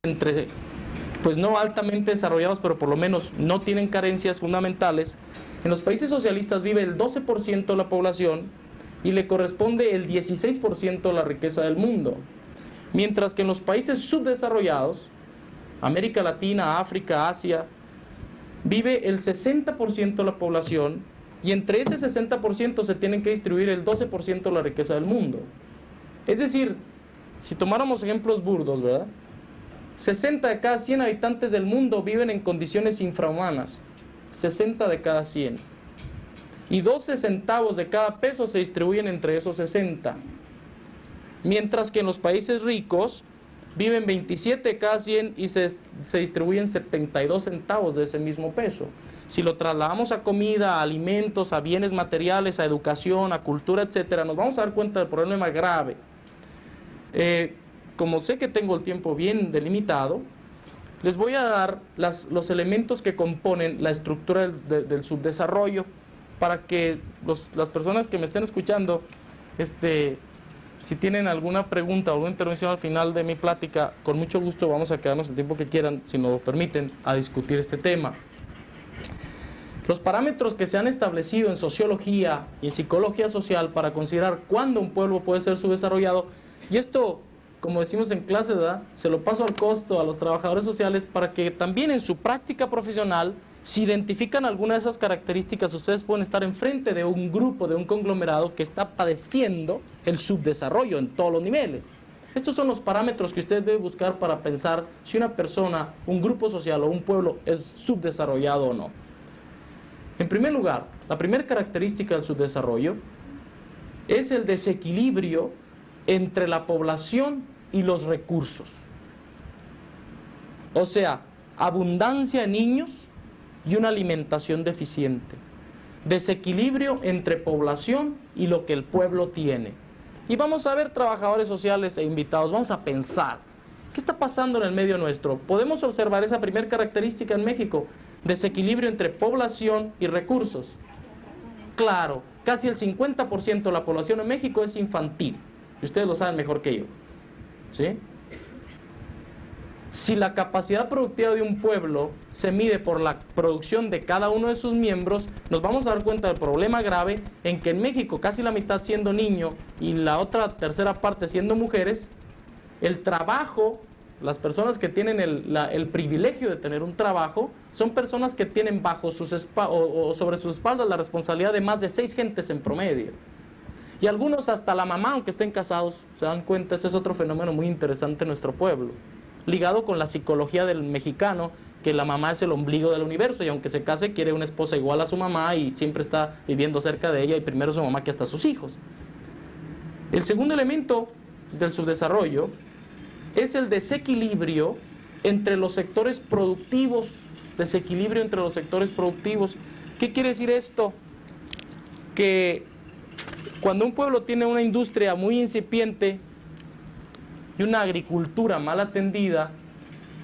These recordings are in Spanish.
entre, pues no altamente desarrollados, pero por lo menos no tienen carencias fundamentales, en los países socialistas vive el 12% de la población y le corresponde el 16% de la riqueza del mundo. Mientras que en los países subdesarrollados, América Latina, África, Asia, vive el 60% de la población y entre ese 60% se tienen que distribuir el 12% de la riqueza del mundo. Es decir, si tomáramos ejemplos burdos, ¿verdad? 60 de cada 100 habitantes del mundo viven en condiciones infrahumanas. 60 de cada 100. Y 12 centavos de cada peso se distribuyen entre esos 60. Mientras que en los países ricos viven 27 de cada 100 y se distribuyen 72 centavos de ese mismo peso. Si lo trasladamos a comida, a alimentos, a bienes materiales, a educación, a cultura, etcétera, nos vamos a dar cuenta del problema grave. Como sé que tengo el tiempo bien delimitado, les voy a dar los elementos que componen la estructura del subdesarrollo para que las personas que me estén escuchando, si tienen alguna pregunta o alguna intervención al final de mi plática, con mucho gusto vamos a quedarnos el tiempo que quieran, si nos lo permiten, a discutir este tema. Los parámetros que se han establecido en sociología y en psicología social para considerar cuándo un pueblo puede ser subdesarrollado, y esto, como decimos en clase, ¿verdad?, se lo paso al costo a los trabajadores sociales para que también en su práctica profesional, si identifican alguna de esas características, ustedes pueden estar enfrente de un grupo, de un conglomerado que está padeciendo el subdesarrollo en todos los niveles. Estos son los parámetros que ustedes deben buscar para pensar si una persona, un grupo social o un pueblo es subdesarrollado o no. En primer lugar, la primera característica del subdesarrollo es el desequilibrio entre la población y los recursos. O sea, abundancia de niños y una alimentación deficiente. Desequilibrio entre población y lo que el pueblo tiene. Y vamos a ver, trabajadores sociales e invitados, vamos a pensar, ¿qué está pasando en el medio nuestro? Podemos observar esa primera característica en México, desequilibrio entre población y recursos. Claro, casi el 50% de la población en México es infantil. Y ustedes lo saben mejor que yo, ¿sí? Si la capacidad productiva de un pueblo se mide por la producción de cada uno de sus miembros, nos vamos a dar cuenta del problema grave en que en México, casi la mitad siendo niño y la otra tercera parte siendo mujeres, el trabajo, las personas que tienen el privilegio de tener un trabajo, son personas que tienen bajo sus o sobre sus espaldas la responsabilidad de más de 6 gentes en promedio. Y algunos hasta la mamá, aunque estén casados, se dan cuenta, ese es otro fenómeno muy interesante en nuestro pueblo, ligado con la psicología del mexicano, que la mamá es el ombligo del universo, y aunque se case quiere una esposa igual a su mamá y siempre está viviendo cerca de ella, y primero su mamá que hasta sus hijos. El segundo elemento del subdesarrollo es el desequilibrio entre los sectores productivos. Desequilibrio entre los sectores productivos. ¿Qué quiere decir esto? Que cuando un pueblo tiene una industria muy incipiente y una agricultura mal atendida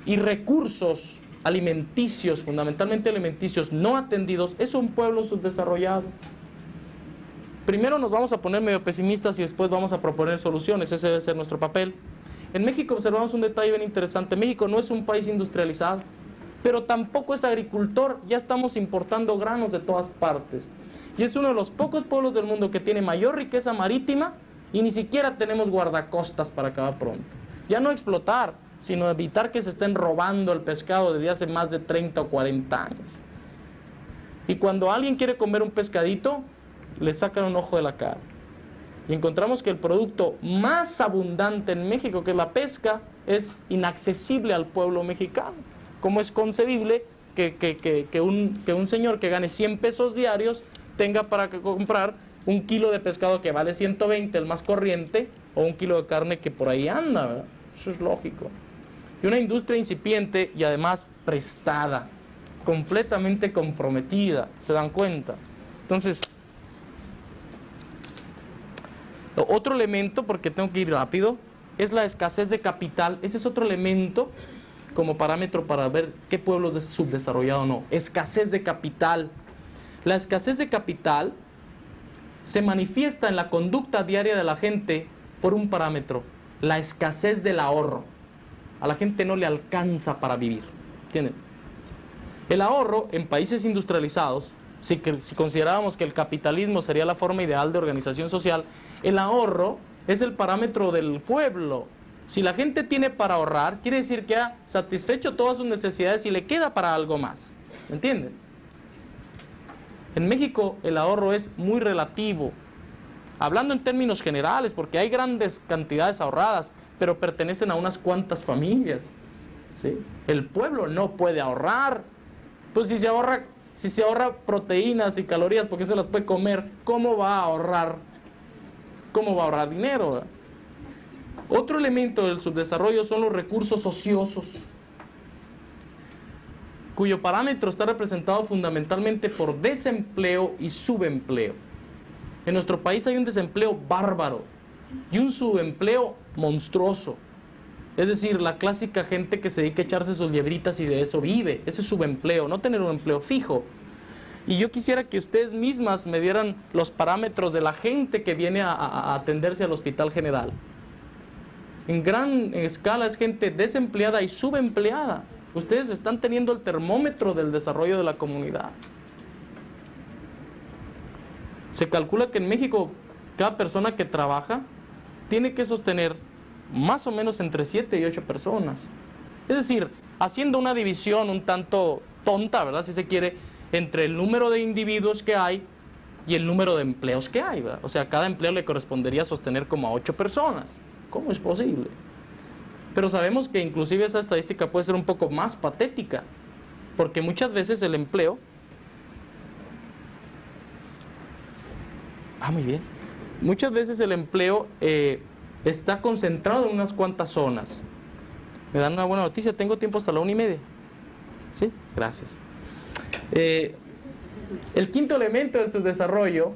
y recursos alimenticios, fundamentalmente alimenticios, no atendidos, es un pueblo subdesarrollado. Primero nos vamos a poner medio pesimistas y después vamos a proponer soluciones. Ese debe ser nuestro papel. En México observamos un detalle bien interesante. México no es un país industrializado, pero tampoco es agricultor. Ya estamos importando granos de todas partes. Y es uno de los pocos pueblos del mundo que tiene mayor riqueza marítima y ni siquiera tenemos guardacostas para acabar pronto. Ya no explotar, sino evitar que se estén robando el pescado desde hace más de 30 o 40 años. Y cuando alguien quiere comer un pescadito, le sacan un ojo de la cara. Y encontramos que el producto más abundante en México, que es la pesca, es inaccesible al pueblo mexicano. ¿Cómo es concebible que un señor que gane 100 pesos diarios tenga para comprar un kilo de pescado que vale 120, el más corriente, o un kilo de carne que por ahí anda, ¿verdad? Eso es lógico. Y una industria incipiente y además prestada, completamente comprometida, ¿se dan cuenta? Entonces, otro elemento, porque tengo que ir rápido, es la escasez de capital. Ese es otro elemento como parámetro para ver qué pueblo es subdesarrollado o no. Escasez de capital. La escasez de capital se manifiesta en la conducta diaria de la gente por un parámetro, la escasez del ahorro. A la gente no le alcanza para vivir, ¿entienden? El ahorro en países industrializados, si considerábamos que el capitalismo sería la forma ideal de organización social, el ahorro es el parámetro del pueblo. Si la gente tiene para ahorrar, quiere decir que ha satisfecho todas sus necesidades y le queda para algo más, ¿entienden? En México el ahorro es muy relativo, hablando en términos generales, porque hay grandes cantidades ahorradas, pero pertenecen a unas cuantas familias, ¿sí? El pueblo no puede ahorrar. Pues si se ahorra proteínas y calorías porque se las puede comer, ¿cómo va a ahorrar? ¿Cómo va a ahorrar dinero, ¿verdad? Otro elemento del subdesarrollo son los recursos ociosos, cuyo parámetro está representado fundamentalmente por desempleo y subempleo. En nuestro país hay un desempleo bárbaro y un subempleo monstruoso. Es decir, la clásica gente que se dedica a echarse sus liebritas y de eso vive. Ese es subempleo, no tener un empleo fijo. Y yo quisiera que ustedes mismas me dieran los parámetros de la gente que viene a atenderse al Hospital General. En gran escala es gente desempleada y subempleada. Ustedes están teniendo el termómetro del desarrollo de la comunidad. Se calcula que en México cada persona que trabaja tiene que sostener más o menos entre 7 y 8 personas. Es decir, haciendo una división un tanto tonta, ¿verdad?, si se quiere, entre el número de individuos que hay y el número de empleos que hay, ¿verdad? O sea, cada empleo le correspondería sostener como a 8 personas. ¿Cómo es posible? Pero sabemos que inclusive esa estadística puede ser un poco más patética, porque muchas veces el empleo... muy bien. Muchas veces el empleo está concentrado en unas cuantas zonas. Me dan una buena noticia, tengo tiempo hasta la 1:30. ¿Sí? Gracias. El quinto elemento de su desarrollo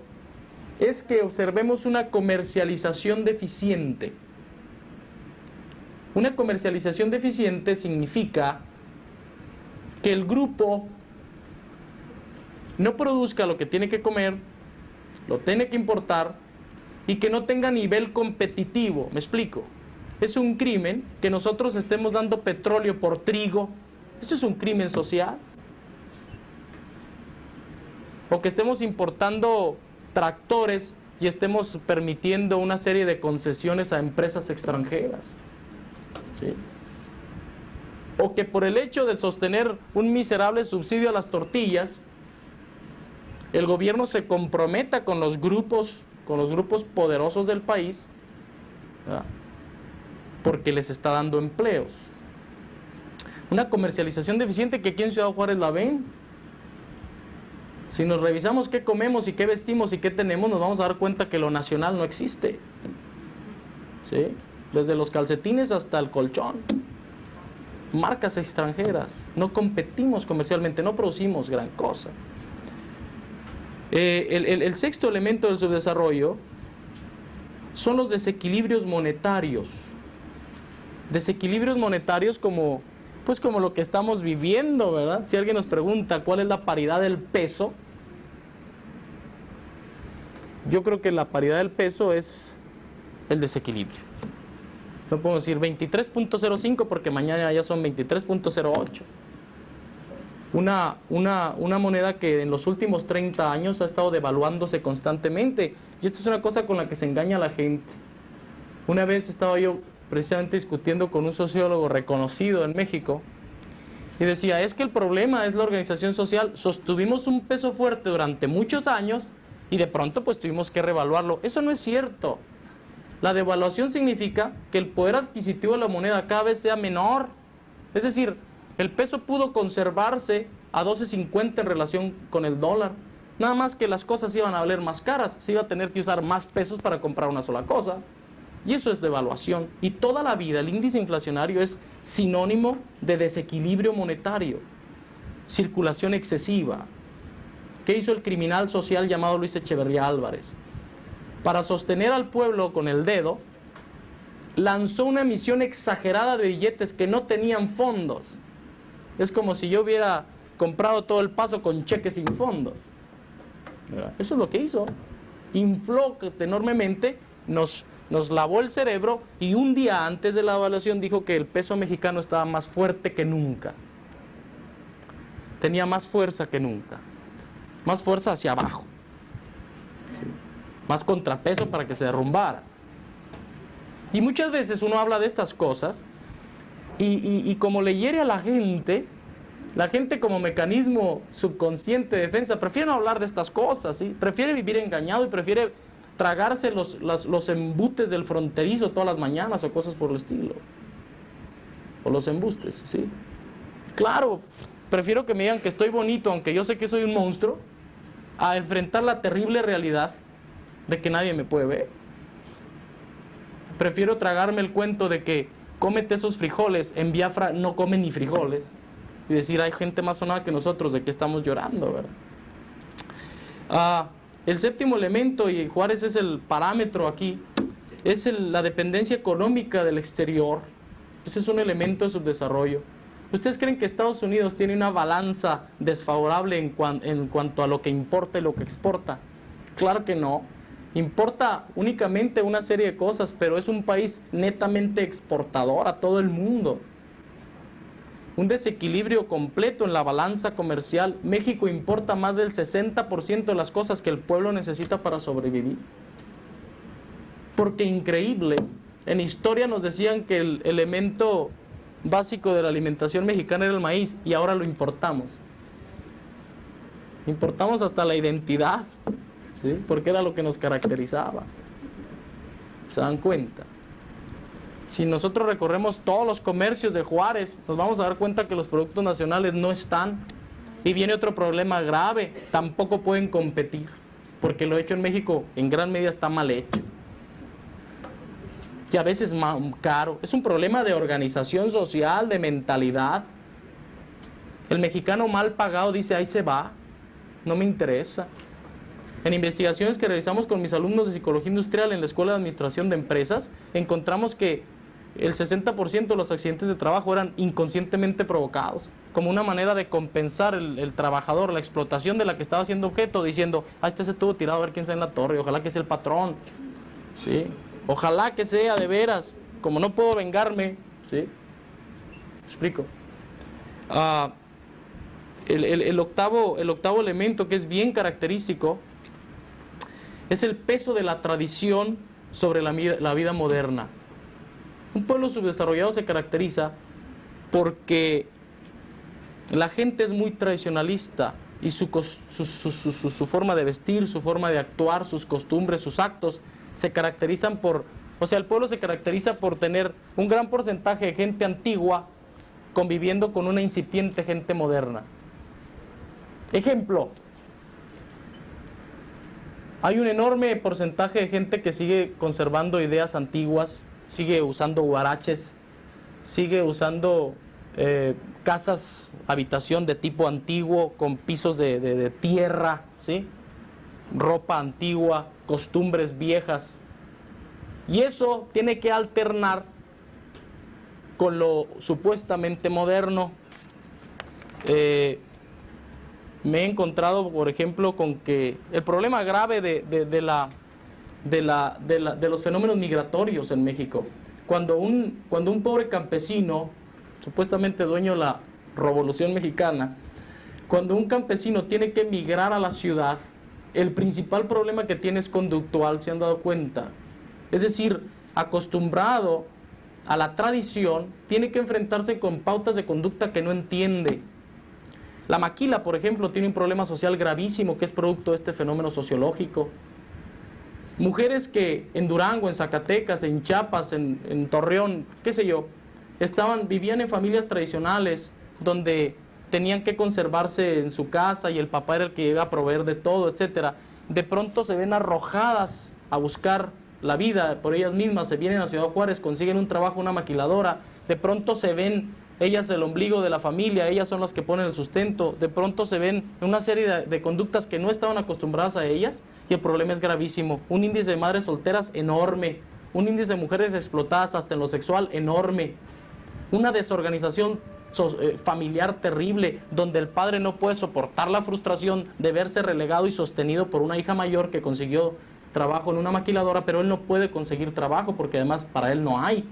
es que observemos una comercialización deficiente. Una comercialización deficiente significa que el grupo no produzca lo que tiene que comer, lo tiene que importar y que no tenga nivel competitivo. ¿Me explico? Es un crimen que nosotros estemos dando petróleo por trigo. ¿Eso es un crimen social? O que estemos importando tractores y estemos permitiendo una serie de concesiones a empresas extranjeras. ¿Sí? O que por el hecho de sostener un miserable subsidio a las tortillas, el gobierno se comprometa con los grupos poderosos del país, ¿verdad?, porque les está dando empleos. Una comercialización deficiente que aquí en Ciudad Juárez la ven. Si nos revisamos qué comemos y qué vestimos y qué tenemos, nos vamos a dar cuenta que lo nacional no existe. ¿Sí? Desde los calcetines hasta el colchón. Marcas extranjeras. No competimos comercialmente, no producimos gran cosa. El sexto elemento del subdesarrollo son los desequilibrios monetarios. Desequilibrios monetarios como lo que estamos viviendo, ¿verdad? Si alguien nos pregunta cuál es la paridad del peso, yo creo que la paridad del peso es el desequilibrio. No podemos decir 23.05 porque mañana ya son 23.08. Una moneda que en los últimos 30 años ha estado devaluándose constantemente. Y esta es una cosa con la que se engaña a la gente. Una vez estaba yo precisamente discutiendo con un sociólogo reconocido en México y decía, es que el problema es la organización social. Sostuvimos un peso fuerte durante muchos años y de pronto pues tuvimos que revaluarlo. Eso no es cierto. La devaluación significa que el poder adquisitivo de la moneda cada vez sea menor. Es decir, el peso pudo conservarse a 12.50 en relación con el dólar. Nada más que las cosas iban a valer más caras. Se iba a tener que usar más pesos para comprar una sola cosa. Y eso es devaluación. Y toda la vida el índice inflacionario es sinónimo de desequilibrio monetario. Circulación excesiva. ¿Qué hizo el criminal social llamado Luis Echeverría Álvarez? Para sostener al pueblo con el dedo, lanzó una emisión exagerada de billetes que no tenían fondos. Es como si yo hubiera comprado todo el Paso con cheques sin fondos. Eso es lo que hizo. Infló enormemente, nos nos lavó el cerebro y un día antes de la evaluación dijo que el peso mexicano estaba más fuerte que nunca. Tenía más fuerza que nunca. Más fuerza hacia abajo. Más contrapeso para que se derrumbara. Y muchas veces uno habla de estas cosas y como le hiere a la gente como mecanismo subconsciente de defensa prefiere no hablar de estas cosas, ¿sí? Prefiere vivir engañado y prefiere tragarse los embutes del fronterizo todas las mañanas o cosas por el estilo. O los embustes, ¿sí? Claro, prefiero que me digan que estoy bonito, aunque yo sé que soy un monstruo, a enfrentar la terrible realidad de que nadie me puede ver. Prefiero tragarme el cuento de que cómete esos frijoles, en Biafra no comen ni frijoles, y decir, hay gente más sonada que nosotros, ¿de qué estamos llorando, verdad? El séptimo elemento, y Juárez es el parámetro aquí, es la dependencia económica del exterior. Ese es un elemento de subdesarrollo. ¿Ustedes creen que Estados Unidos tiene una balanza desfavorable en cuanto a lo que importa y lo que exporta? Claro que no. Importa únicamente una serie de cosas, pero es un país netamente exportador a todo el mundo. Un desequilibrio completo en la balanza comercial. México importa más del 60% de las cosas que el pueblo necesita para sobrevivir. Porque increíble, en historia nos decían que el elemento básico de la alimentación mexicana era el maíz y ahora lo importamos. Importamos hasta la identidad, ¿sí? Porque era lo que nos caracterizaba. ¿Se dan cuenta? Si nosotros recorremos todos los comercios de Juárez, nos vamos a dar cuenta que los productos nacionales no están. Y viene otro problema grave, tampoco pueden competir, porque lo hecho en México en gran medida está mal hecho. Y a veces más caro. Es un problema de organización social, de mentalidad. El mexicano mal pagado dice, ahí se va, no me interesa. En investigaciones que realizamos con mis alumnos de Psicología Industrial en la Escuela de Administración de Empresas, encontramos que el 60% de los accidentes de trabajo eran inconscientemente provocados, como una manera de compensar el trabajador, la explotación de la que estaba siendo objeto, diciendo, este se estuvo tirado a ver quién está en la torre, ojalá que sea el patrón, ¿sí? Ojalá que sea de veras, como no puedo vengarme, ¿sí? ¿Explico? El octavo elemento que es bien característico es el peso de la tradición sobre la vida moderna. Un pueblo subdesarrollado se caracteriza porque la gente es muy tradicionalista y su forma de vestir, su forma de actuar, sus costumbres, sus actos se caracterizan por, el pueblo se caracteriza por tener un gran porcentaje de gente antigua conviviendo con una incipiente gente moderna. Ejemplo, hay un enorme porcentaje de gente que sigue conservando ideas antiguas, sigue usando huaraches, sigue usando casas, habitación de tipo antiguo, con pisos de tierra, ¿sí? Ropa antigua, costumbres viejas. Y eso tiene que alternar con lo supuestamente moderno. Me he encontrado, por ejemplo, con que el problema grave de los fenómenos migratorios en México. Cuando un pobre campesino, supuestamente dueño de la Revolución Mexicana, cuando un campesino tiene que emigrar a la ciudad, el principal problema que tiene es conductual, ¿se han dado cuenta? Es decir, acostumbrado a la tradición, tiene que enfrentarse con pautas de conducta que no entiende. La maquila, por ejemplo, tiene un problema social gravísimo que es producto de este fenómeno sociológico. Mujeres que en Durango, en Zacatecas, en Chiapas, en Torreón, qué sé yo, vivían en familias tradicionales donde tenían que conservarse en su casa y el papá era el que iba a proveer de todo, etcétera. De pronto se ven arrojadas a buscar la vida por ellas mismas, se vienen a Ciudad Juárez, consiguen un trabajo, una maquiladora, de pronto se ven ellas el ombligo de la familia, ellas son las que ponen el sustento, de pronto se ven una serie de conductas que no estaban acostumbradas a ellas y el problema es gravísimo. Un índice de madres solteras enorme, un índice de mujeres explotadas hasta en lo sexual enorme, una desorganización familiar terrible, donde el padre no puede soportar la frustración de verse relegado y sostenido por una hija mayor que consiguió trabajo en una maquiladora, pero él no puede conseguir trabajo porque además para él no hay.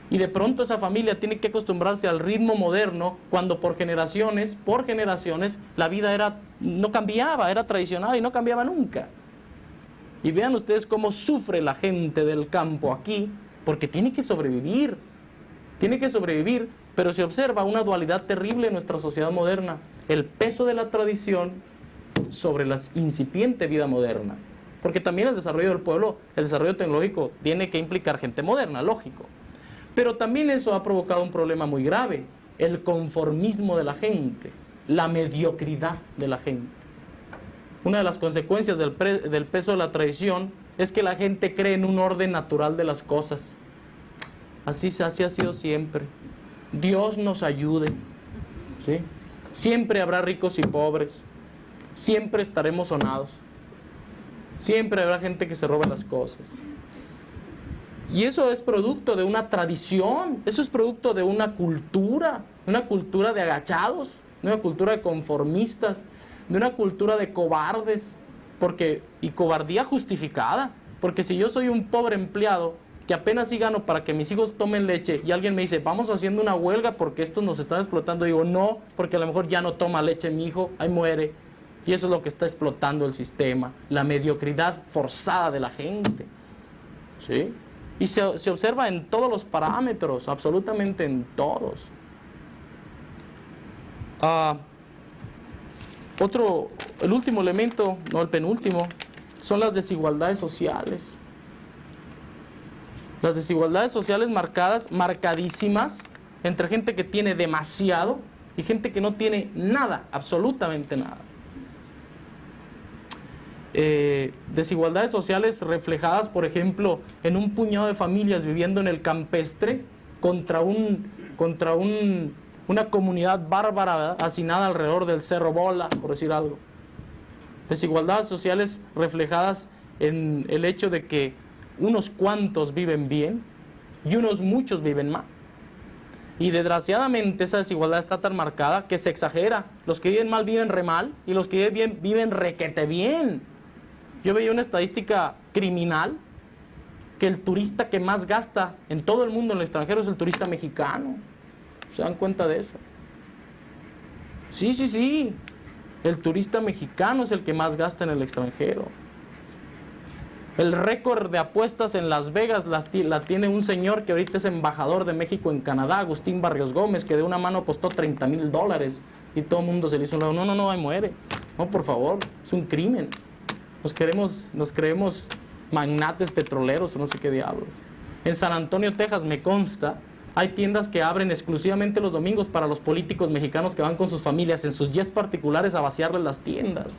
Y de pronto esa familia tiene que acostumbrarse al ritmo moderno cuando por generaciones, la vida no cambiaba, era tradicional y no cambiaba nunca. Y vean ustedes cómo sufre la gente del campo aquí, porque tiene que sobrevivir, pero se observa una dualidad terrible en nuestra sociedad moderna, el peso de la tradición sobre la incipiente vida moderna. Porque también el desarrollo del pueblo, el desarrollo tecnológico, tiene que implicar gente moderna, lógico. Pero también eso ha provocado un problema muy grave, el conformismo de la gente, la mediocridad de la gente. Una de las consecuencias del peso de la tradición es que la gente cree en un orden natural de las cosas. Así ha sido siempre. Dios nos ayude, ¿sí? Siempre habrá ricos y pobres, siempre estaremos sonados, siempre habrá gente que se roba las cosas. Y eso es producto de una tradición, eso es producto de una cultura de agachados, de una cultura de conformistas, de una cultura de cobardes, y cobardía justificada, porque si yo soy un pobre empleado que apenas sí gano para que mis hijos tomen leche y alguien me dice, vamos haciendo una huelga porque estos nos están explotando, digo, no, porque a lo mejor ya no toma leche mi hijo, ahí muere, y eso es lo que está explotando el sistema, la mediocridad forzada de la gente, ¿sí? Y se observa en todos los parámetros, absolutamente en todos. El último elemento, no el penúltimo, son las desigualdades sociales. Las desigualdades sociales marcadísimas, entre gente que tiene demasiado y gente que no tiene nada, absolutamente nada. Desigualdades sociales reflejadas, por ejemplo, en un puñado de familias viviendo en el campestre contra una comunidad bárbara, ¿verdad?, hacinada alrededor del Cerro Bola, por decir algo. Desigualdades sociales reflejadas en el hecho de que unos cuantos viven bien y unos muchos viven mal. Y desgraciadamente esa desigualdad está tan marcada que se exagera. Los que viven mal viven re mal y los que viven bien viven requete bien. Yo veía una estadística criminal que el turista que más gasta en todo el mundo en el extranjero es el turista mexicano. ¿Se dan cuenta de eso? Sí. El turista mexicano es el que más gasta en el extranjero. El récord de apuestas en Las Vegas la tiene un señor que ahorita es embajador de México en Canadá, Agustín Barrios Gómez, que de una mano apostó $30,000 y todo el mundo se le hizo un lado. No, ahí muere. No, por favor, es un crimen. Nos creemos magnates petroleros o no sé qué diablos. En San Antonio, Texas, me consta, hay tiendas que abren exclusivamente los domingos para los políticos mexicanos que van con sus familias en sus jets particulares a vaciarles las tiendas.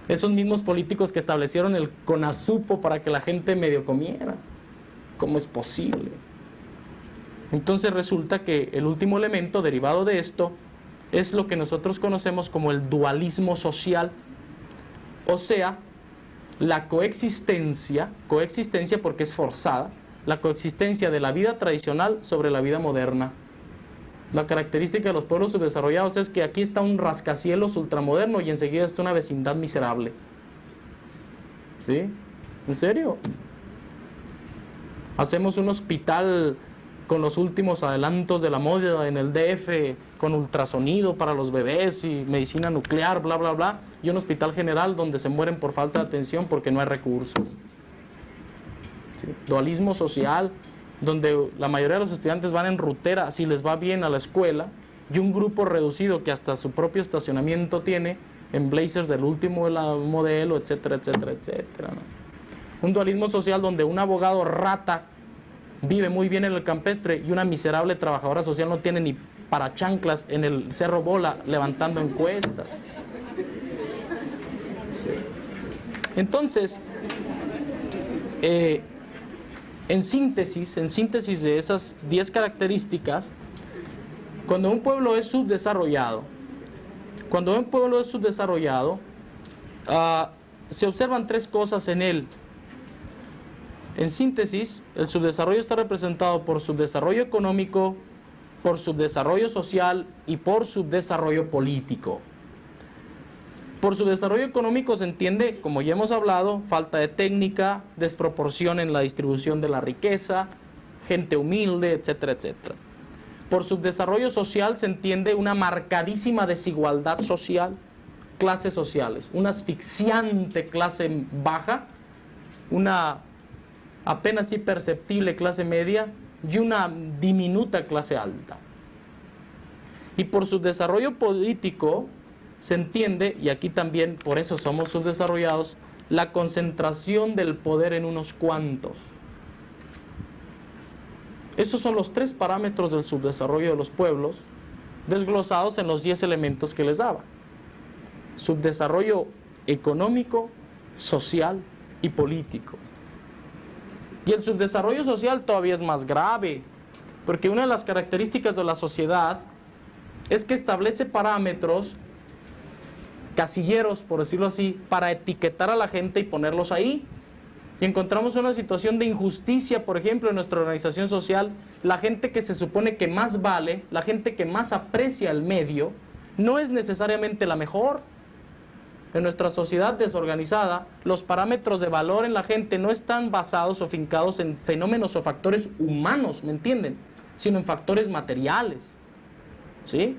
Esos mismos políticos que establecieron el CONASUPO para que la gente medio comiera. ¿Cómo es posible? Entonces resulta que el último elemento derivado de esto es lo que nosotros conocemos como el dualismo social. O sea, la coexistencia porque es forzada, la coexistencia de la vida tradicional sobre la vida moderna. La característica de los pueblos subdesarrollados es que aquí está un rascacielos ultramoderno y enseguida está una vecindad miserable. ¿Sí? ¿En serio? Hacemos un hospital con los últimos adelantos de la moda en el DF, con ultrasonido para los bebés y medicina nuclear, bla, bla, bla, y un hospital general donde se mueren por falta de atención porque no hay recursos. ¿Sí? Dualismo social, donde la mayoría de los estudiantes van en rutera, si les va bien a la escuela, y un grupo reducido que hasta su propio estacionamiento tiene, en blazers del último modelo, etcétera, etcétera, etcétera, ¿no? Un dualismo social donde un abogado rata vive muy bien en el campestre y una miserable trabajadora social no tiene ni para chanclas en el Cerro Bola levantando encuestas. Sí. Entonces, en síntesis de esas 10 características, cuando un pueblo es subdesarrollado, se observan 3 cosas en él. En síntesis, el subdesarrollo está representado por subdesarrollo económico, por subdesarrollo social y por subdesarrollo político. Por subdesarrollo económico se entiende, como ya hemos hablado, falta de técnica, desproporción en la distribución de la riqueza, gente humilde, etcétera, etcétera. Por subdesarrollo social se entiende una marcadísima desigualdad social, clases sociales, una asfixiante clase baja, una apenas imperceptible clase media y una diminuta clase alta. Y por subdesarrollo político se entiende, y aquí también por eso somos subdesarrollados, la concentración del poder en unos cuantos. Esos son los 3 parámetros del subdesarrollo de los pueblos, desglosados en los 10 elementos que les daba. Subdesarrollo económico, social y político. Y el subdesarrollo social todavía es más grave, porque una de las características de la sociedad es que establece parámetros, casilleros, por decirlo así, para etiquetar a la gente y ponerlos ahí. Y encontramos una situación de injusticia, por ejemplo, en nuestra organización social. La gente que se supone que más vale, la gente que más aprecia el medio, no es necesariamente la mejor. En nuestra sociedad desorganizada, los parámetros de valor en la gente no están basados o fincados en fenómenos o factores humanos, ¿me entienden? Sino en factores materiales, ¿sí?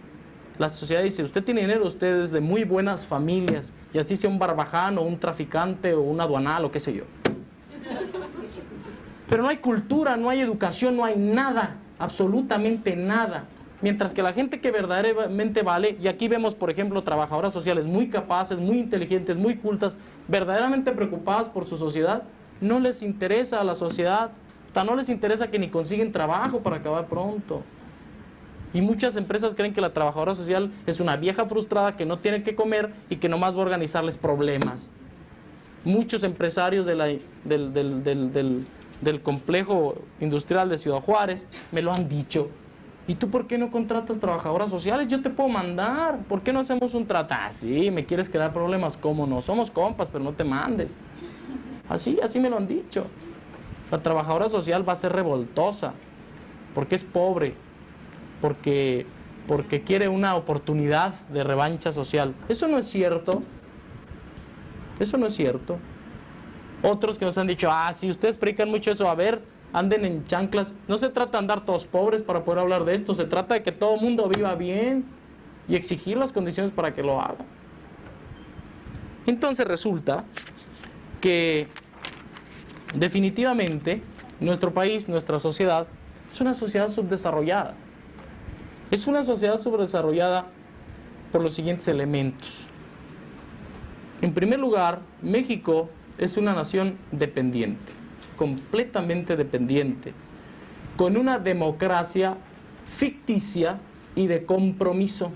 La sociedad dice, usted tiene dinero, usted es de muy buenas familias, y así sea un barbaján o un traficante o un aduanal o qué sé yo. Pero no hay cultura, no hay educación, no hay nada, absolutamente nada. Mientras que la gente que verdaderamente vale, y aquí vemos, por ejemplo, trabajadoras sociales muy capaces, muy inteligentes, muy cultas, verdaderamente preocupadas por su sociedad, no les interesa a la sociedad, no les interesa que ni consiguen trabajo para acabar pronto. Y muchas empresas creen que la trabajadora social es una vieja frustrada que no tiene que comer y que nomás va a organizarles problemas. Muchos empresarios del complejo industrial de Ciudad Juárez me lo han dicho. ¿Y tú por qué no contratas trabajadoras sociales? Yo te puedo mandar. ¿Por qué no hacemos un trato? Ah, sí, ¿me quieres crear problemas? ¿Cómo no? Somos compas, pero no te mandes. Así me lo han dicho. La trabajadora social va a ser revoltosa porque es pobre, porque quiere una oportunidad de revancha social. Eso no es cierto. Eso no es cierto. Otros que nos han dicho, sí, ustedes predican mucho eso, a ver, anden en chanclas. No se trata de andar todos pobres para poder hablar de esto, se trata de que todo el mundo viva bien y exigir las condiciones para que lo haga. Entonces resulta que definitivamente nuestro país, nuestra sociedad, es una sociedad subdesarrollada. Es una sociedad subdesarrollada por los siguientes elementos. En primer lugar, México es una nación dependiente, completamente dependiente, con una democracia ficticia y de compromiso.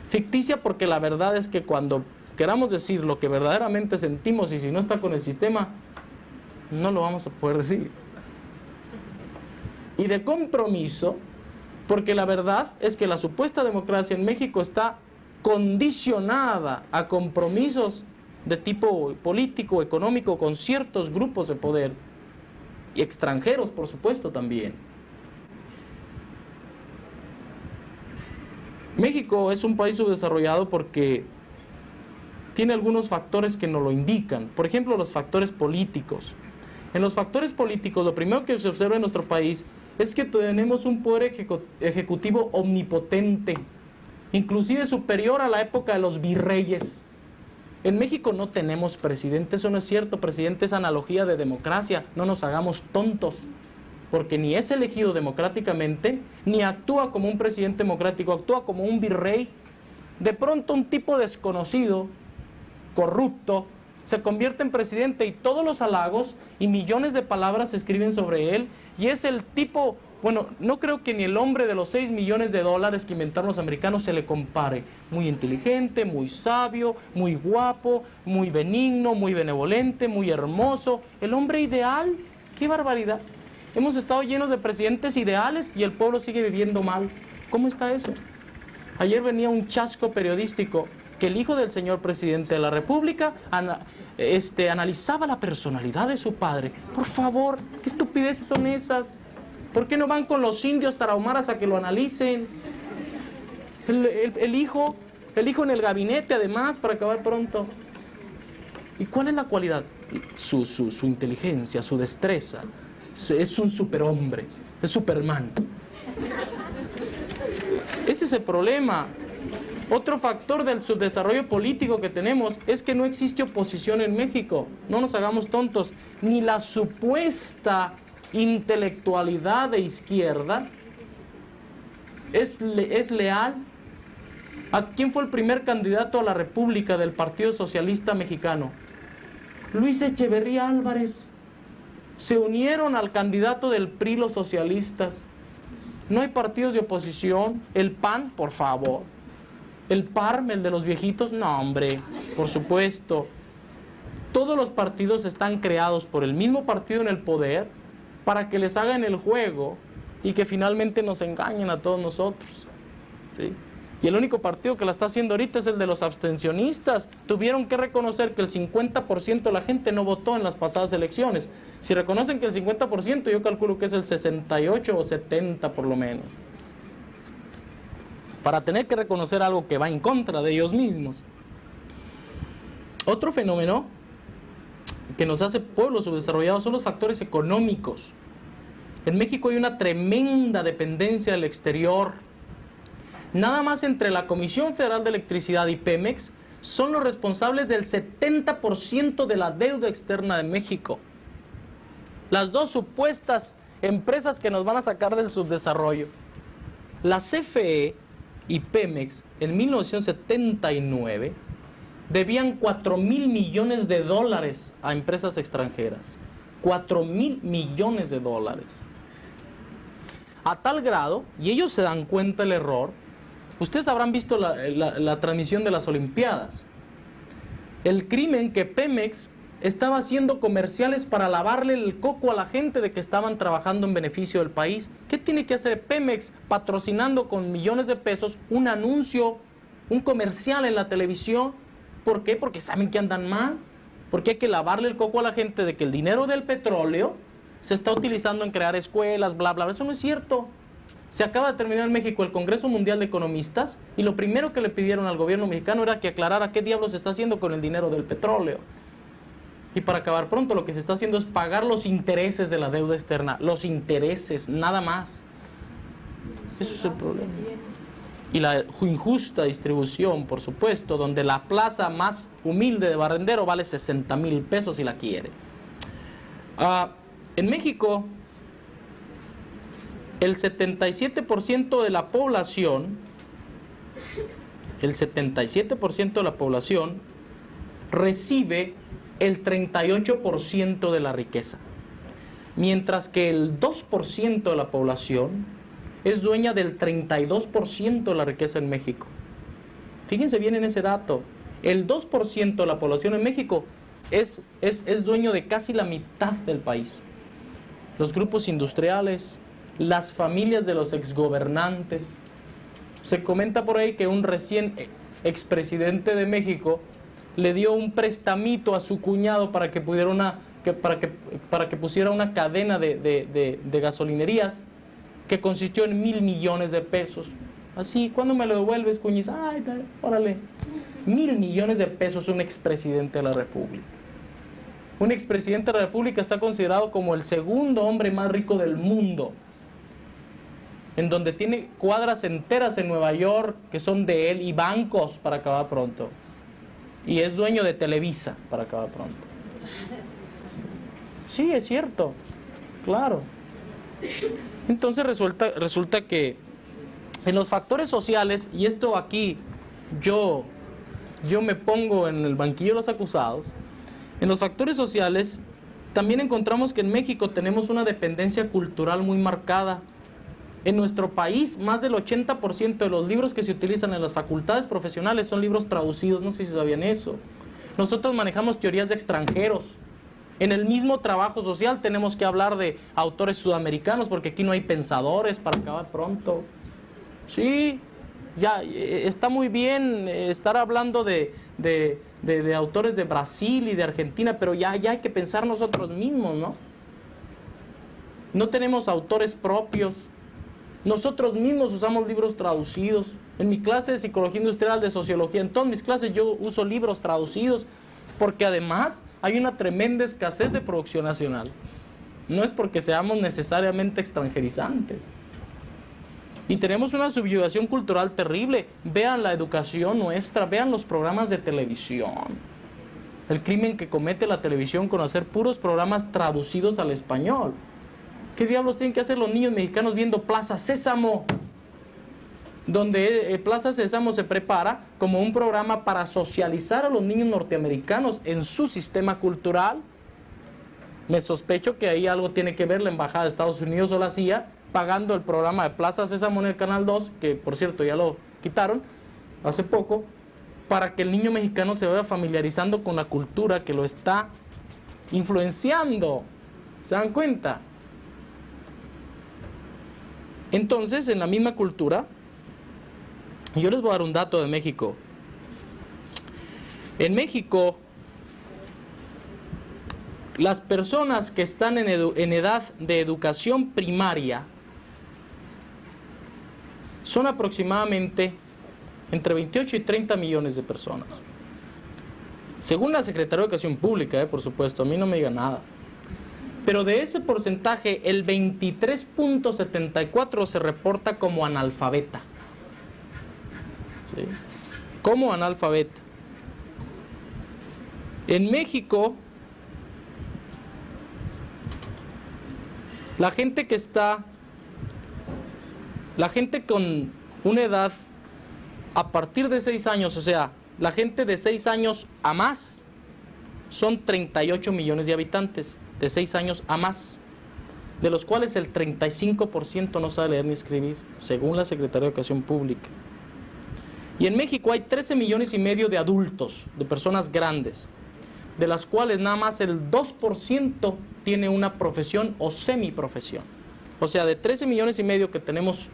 Ficticia porque la verdad es que cuando queramos decir lo que verdaderamente sentimos y si no está con el sistema, no lo vamos a poder decir. Y de compromiso porque la verdad es que la supuesta democracia en México está condicionada a compromisos de tipo político, económico, con ciertos grupos de poder, y extranjeros, por supuesto, también. México es un país subdesarrollado porque tiene algunos factores que nos lo indican. Por ejemplo, los factores políticos. En los factores políticos, lo primero que se observa en nuestro país es que tenemos un poder ejecutivo omnipotente, inclusive superior a la época de los virreyes. En México no tenemos presidente, eso no es cierto. Presidente es analogía de democracia, no nos hagamos tontos, porque ni es elegido democráticamente, ni actúa como un presidente democrático, actúa como un virrey. De pronto un tipo desconocido, corrupto, se convierte en presidente y todos los halagos y millones de palabras se escriben sobre él, y es el tipo, bueno, no creo que ni el hombre de los 6 millones de dólares que inventaron los americanos se le compare. Muy inteligente, muy sabio, muy guapo, muy benigno, muy benevolente, muy hermoso. El hombre ideal, qué barbaridad. Hemos estado llenos de presidentes ideales y el pueblo sigue viviendo mal. ¿Cómo está eso? Ayer venía un chasco periodístico que el hijo del señor presidente de la República analizaba la personalidad de su padre. Por favor, ¿qué estupideces son esas? ¿Por qué no van con los indios tarahumaras a que lo analicen? El hijo elijo en el gabinete además para acabar pronto. ¿Y cuál es la cualidad? Su inteligencia, su destreza. Es un superhombre, es Superman. Ese es el problema. Otro factor del subdesarrollo político que tenemos es que no existe oposición en México. No nos hagamos tontos. Ni la supuesta intelectualidad de izquierda es leal. ¿A quién fue el primer candidato a la República del Partido Socialista Mexicano? Luis Echeverría Álvarez. Se unieron al candidato del PRI los socialistas. No hay partidos de oposición. El PAN, por favor. El PARM, el de los viejitos, no, hombre, por supuesto. Todos los partidos están creados por el mismo partido en el poder para que les hagan el juego y que finalmente nos engañen a todos nosotros, ¿sí? Y el único partido que la está haciendo ahorita es el de los abstencionistas. Tuvieron que reconocer que el 50% de la gente no votó en las pasadas elecciones. Si reconocen que el 50%, yo calculo que es el 68 o 70 por lo menos. Para tener que reconocer algo que va en contra de ellos mismos. Otro fenómeno que nos hace pueblos subdesarrollados son los factores económicos. En México hay una tremenda dependencia del exterior. Nada más entre la Comisión Federal de Electricidad y Pemex son los responsables del 70% de la deuda externa de México. Las dos supuestas empresas que nos van a sacar del subdesarrollo. La CFE y Pemex en 1979 debían 4,000 millones de dólares a empresas extranjeras. 4,000 millones de dólares. A tal grado, y ellos se dan cuenta del error. Ustedes habrán visto la transmisión de las Olimpiadas. El crimen que Pemex estaba haciendo comerciales para lavarle el coco a la gente de que estaban trabajando en beneficio del país. ¿Qué tiene que hacer Pemex patrocinando con millones de pesos un anuncio, un comercial en la televisión? ¿Por qué? Porque saben que andan mal. Porque hay que lavarle el coco a la gente de que el dinero del petróleo se está utilizando en crear escuelas, bla, bla, bla. Eso no es cierto. Se acaba de terminar en México el Congreso Mundial de Economistas y lo primero que le pidieron al gobierno mexicano era que aclarara qué diablos se está haciendo con el dinero del petróleo. Y para acabar pronto lo que se está haciendo es pagar los intereses de la deuda externa. Los intereses, nada más. Eso es el problema. Y la injusta distribución, por supuesto, donde la plaza más humilde de barrendero vale 60,000 pesos si la quiere. En México, el 77% de la población, recibe el 38% de la riqueza, mientras que el 2% de la población es dueña del 32% de la riqueza en México. Fíjense bien en ese dato. El 2% de la población en México es dueño de casi la mitad del país. Los grupos industriales, las familias de los exgobernantes. Se comenta por ahí que un recién expresidente de México le dio un prestamito a su cuñado para que pudiera para que pusiera una cadena de gasolinerías que consistió en 1,000 millones de pesos. Así, ¿cuándo me lo devuelves, cuñiz? Ay, órale. 1,000 millones de pesos un expresidente de la República. Un expresidente de la República está considerado como el segundo hombre más rico del mundo, en donde tiene cuadras enteras en Nueva York que son de él y bancos para acabar pronto. Y es dueño de Televisa para acabar pronto. Sí, es cierto, claro. Entonces resulta que en los factores sociales, y esto aquí yo me pongo en el banquillo de los acusados, en los factores sociales también encontramos que en México tenemos una dependencia cultural muy marcada. En nuestro país, más del 80% de los libros que se utilizan en las facultades profesionales son libros traducidos, no sé si sabían eso. Nosotros manejamos teorías de extranjeros. En el mismo trabajo social tenemos que hablar de autores sudamericanos porque aquí no hay pensadores para acabar pronto. Sí, ya está muy bien estar hablando de autores de Brasil y de Argentina, pero ya hay que pensar nosotros mismos, ¿no? No tenemos autores propios. Nosotros mismos usamos libros traducidos. En mi clase de psicología industrial, de sociología, en todas mis clases yo uso libros traducidos, porque además hay una tremenda escasez de producción nacional. No es porque seamos necesariamente extranjerizantes. Y tenemos una subyugación cultural terrible. Vean la educación nuestra, vean los programas de televisión. El crimen que comete la televisión con hacer puros programas traducidos al español. ¿Qué diablos tienen que hacer los niños mexicanos viendo Plaza Sésamo? Donde Plaza Sésamo se prepara como un programa para socializar a los niños norteamericanos en su sistema cultural. Me sospecho que ahí algo tiene que ver la Embajada de Estados Unidos o la CIA, pagando el programa de Plaza Sésamo en el Canal 2, que por cierto ya lo quitaron hace poco, para que el niño mexicano se vaya familiarizando con la cultura que lo está influenciando. ¿Se dan cuenta? Entonces, en la misma cultura, yo les voy a dar un dato de México. En México, las personas que están en edad de educación primaria son aproximadamente entre 28 y 30 millones de personas. Según la Secretaría de Educación Pública, por supuesto, a mí no me diga nada. Pero de ese porcentaje, el 23.74 se reporta como analfabeta. ¿Sí? Como analfabeta. En México, la gente con una edad a partir de 6 años, o sea, la gente de 6 años a más, son 38 millones de habitantes, de 6 años a más, de los cuales el 35% no sabe leer ni escribir, según la Secretaría de Educación Pública. Y en México hay 13 millones y medio de adultos, de personas grandes, de las cuales nada más el 2% tiene una profesión o semiprofesión. O sea, de 13 millones y medio que tenemos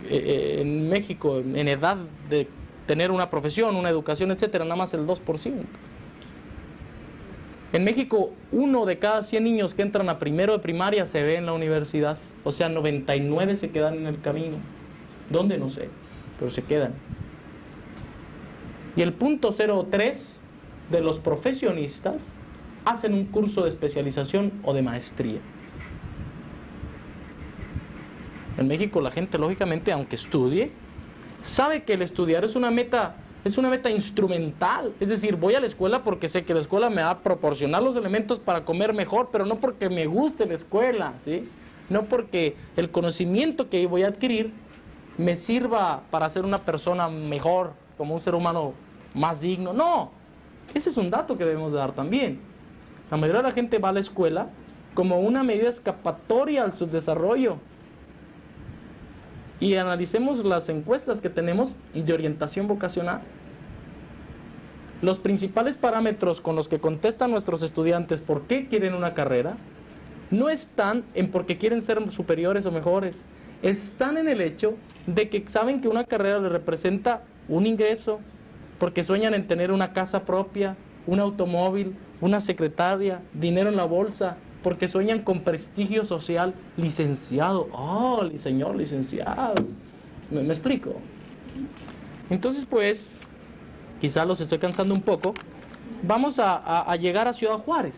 en México en edad de tener una profesión, una educación, etcétera, nada más el 2%. En México, 1 de cada 100 niños que entran a primero de primaria se ve en la universidad. O sea, 99 se quedan en el camino. ¿Dónde? No sé, pero se quedan. Y el 0.03 de los profesionistas hacen un curso de especialización o de maestría. En México la gente, lógicamente, aunque estudie, sabe que el estudiar es una meta instrumental. Es decir, voy a la escuela porque sé que la escuela me va a proporcionar los elementos para comer mejor, pero no porque me guste la escuela, ¿sí? No porque el conocimiento que voy a adquirir me sirva para ser una persona mejor, como un ser humano más digno. No, ese es un dato que debemos dar también. La mayoría de la gente va a la escuela como una medida escapatoria al subdesarrollo. Y analicemos las encuestas que tenemos de orientación vocacional. Los principales parámetros con los que contestan nuestros estudiantes por qué quieren una carrera no están en porque quieren ser superiores o mejores, están en el hecho de que saben que una carrera les representa un ingreso, porque sueñan en tener una casa propia, un automóvil, una secretaria, dinero en la bolsa, porque sueñan con prestigio social, licenciado. ¡Oh, señor licenciado! ¿Me explico? Entonces, pues, quizás los estoy cansando un poco. Vamos a llegar a Ciudad Juárez.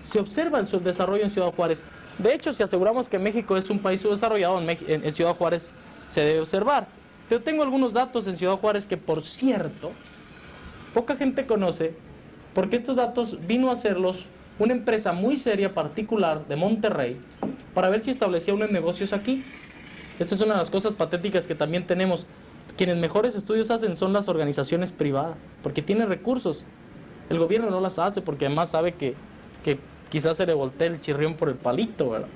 Se observa el subdesarrollo en Ciudad Juárez. De hecho, si aseguramos que México es un país subdesarrollado, en Ciudad Juárez se debe observar. Pero tengo algunos datos en Ciudad Juárez que, por cierto, poca gente conoce, porque estos datos vino a hacerlos una empresa muy seria particular de Monterrey para ver si establecía unos negocios aquí. Esta es una de las cosas patéticas que también tenemos. Quienes mejores estudios hacen son las organizaciones privadas, porque tienen recursos. El gobierno no las hace porque además sabe que quizás se le voltee el chirrión por el palito, ¿verdad?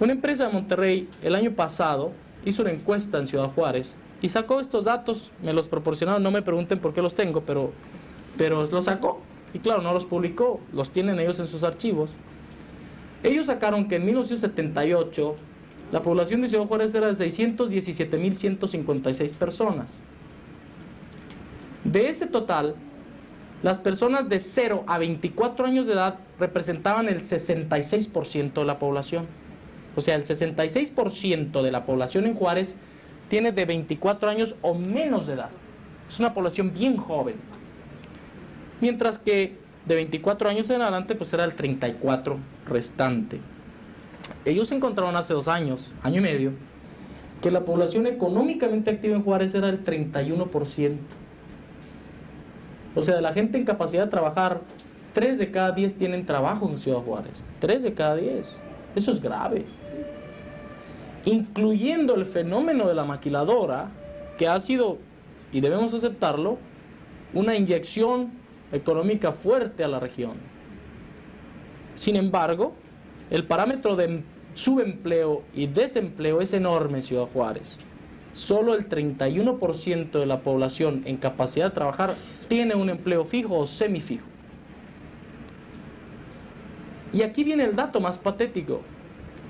Una empresa de Monterrey el año pasado hizo una encuesta en Ciudad Juárez y sacó estos datos, me los proporcionaron, no me pregunten por qué los tengo, pero los sacó. Y claro, no los publicó, los tienen ellos en sus archivos. Ellos sacaron que en 1978 la población de Ciudad Juárez era de 617.156 personas. De ese total, las personas de 0 a 24 años de edad representaban el 66% de la población. O sea, el 66% de la población en Juárez tiene de 24 años o menos de edad. Es una población bien joven. Mientras que de 24 años en adelante, pues era el 34 restante. Ellos encontraron hace 2 años, año y medio, que la población económicamente activa en Juárez era el 31%. O sea, de la gente en capacidad de trabajar, 3 de cada 10 tienen trabajo en Ciudad Juárez. 3 de cada 10. Eso es grave. Incluyendo el fenómeno de la maquiladora, que ha sido, y debemos aceptarlo, una inyección económica fuerte a la región. Sin embargo, el parámetro de subempleo y desempleo es enorme en Ciudad Juárez. Solo el 31% de la población en capacidad de trabajar tiene un empleo fijo o semifijo. Y aquí viene el dato más patético.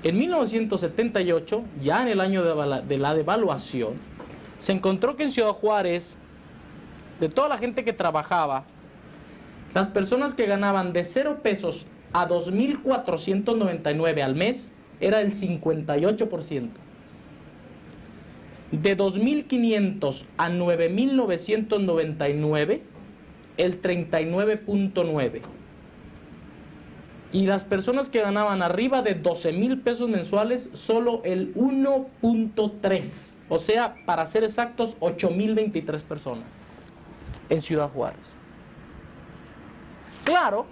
En 1978, ya en el año de la devaluación, se encontró que en Ciudad Juárez, de toda la gente que trabajaba, las personas que ganaban de 0 pesos a 2.499 al mes era el 58%. De 2.500 a 9.999, el 39.9%. Y las personas que ganaban arriba de 12,000 pesos mensuales, solo el 1.3%. O sea, para ser exactos, 8,023 personas en Ciudad Juárez. Claro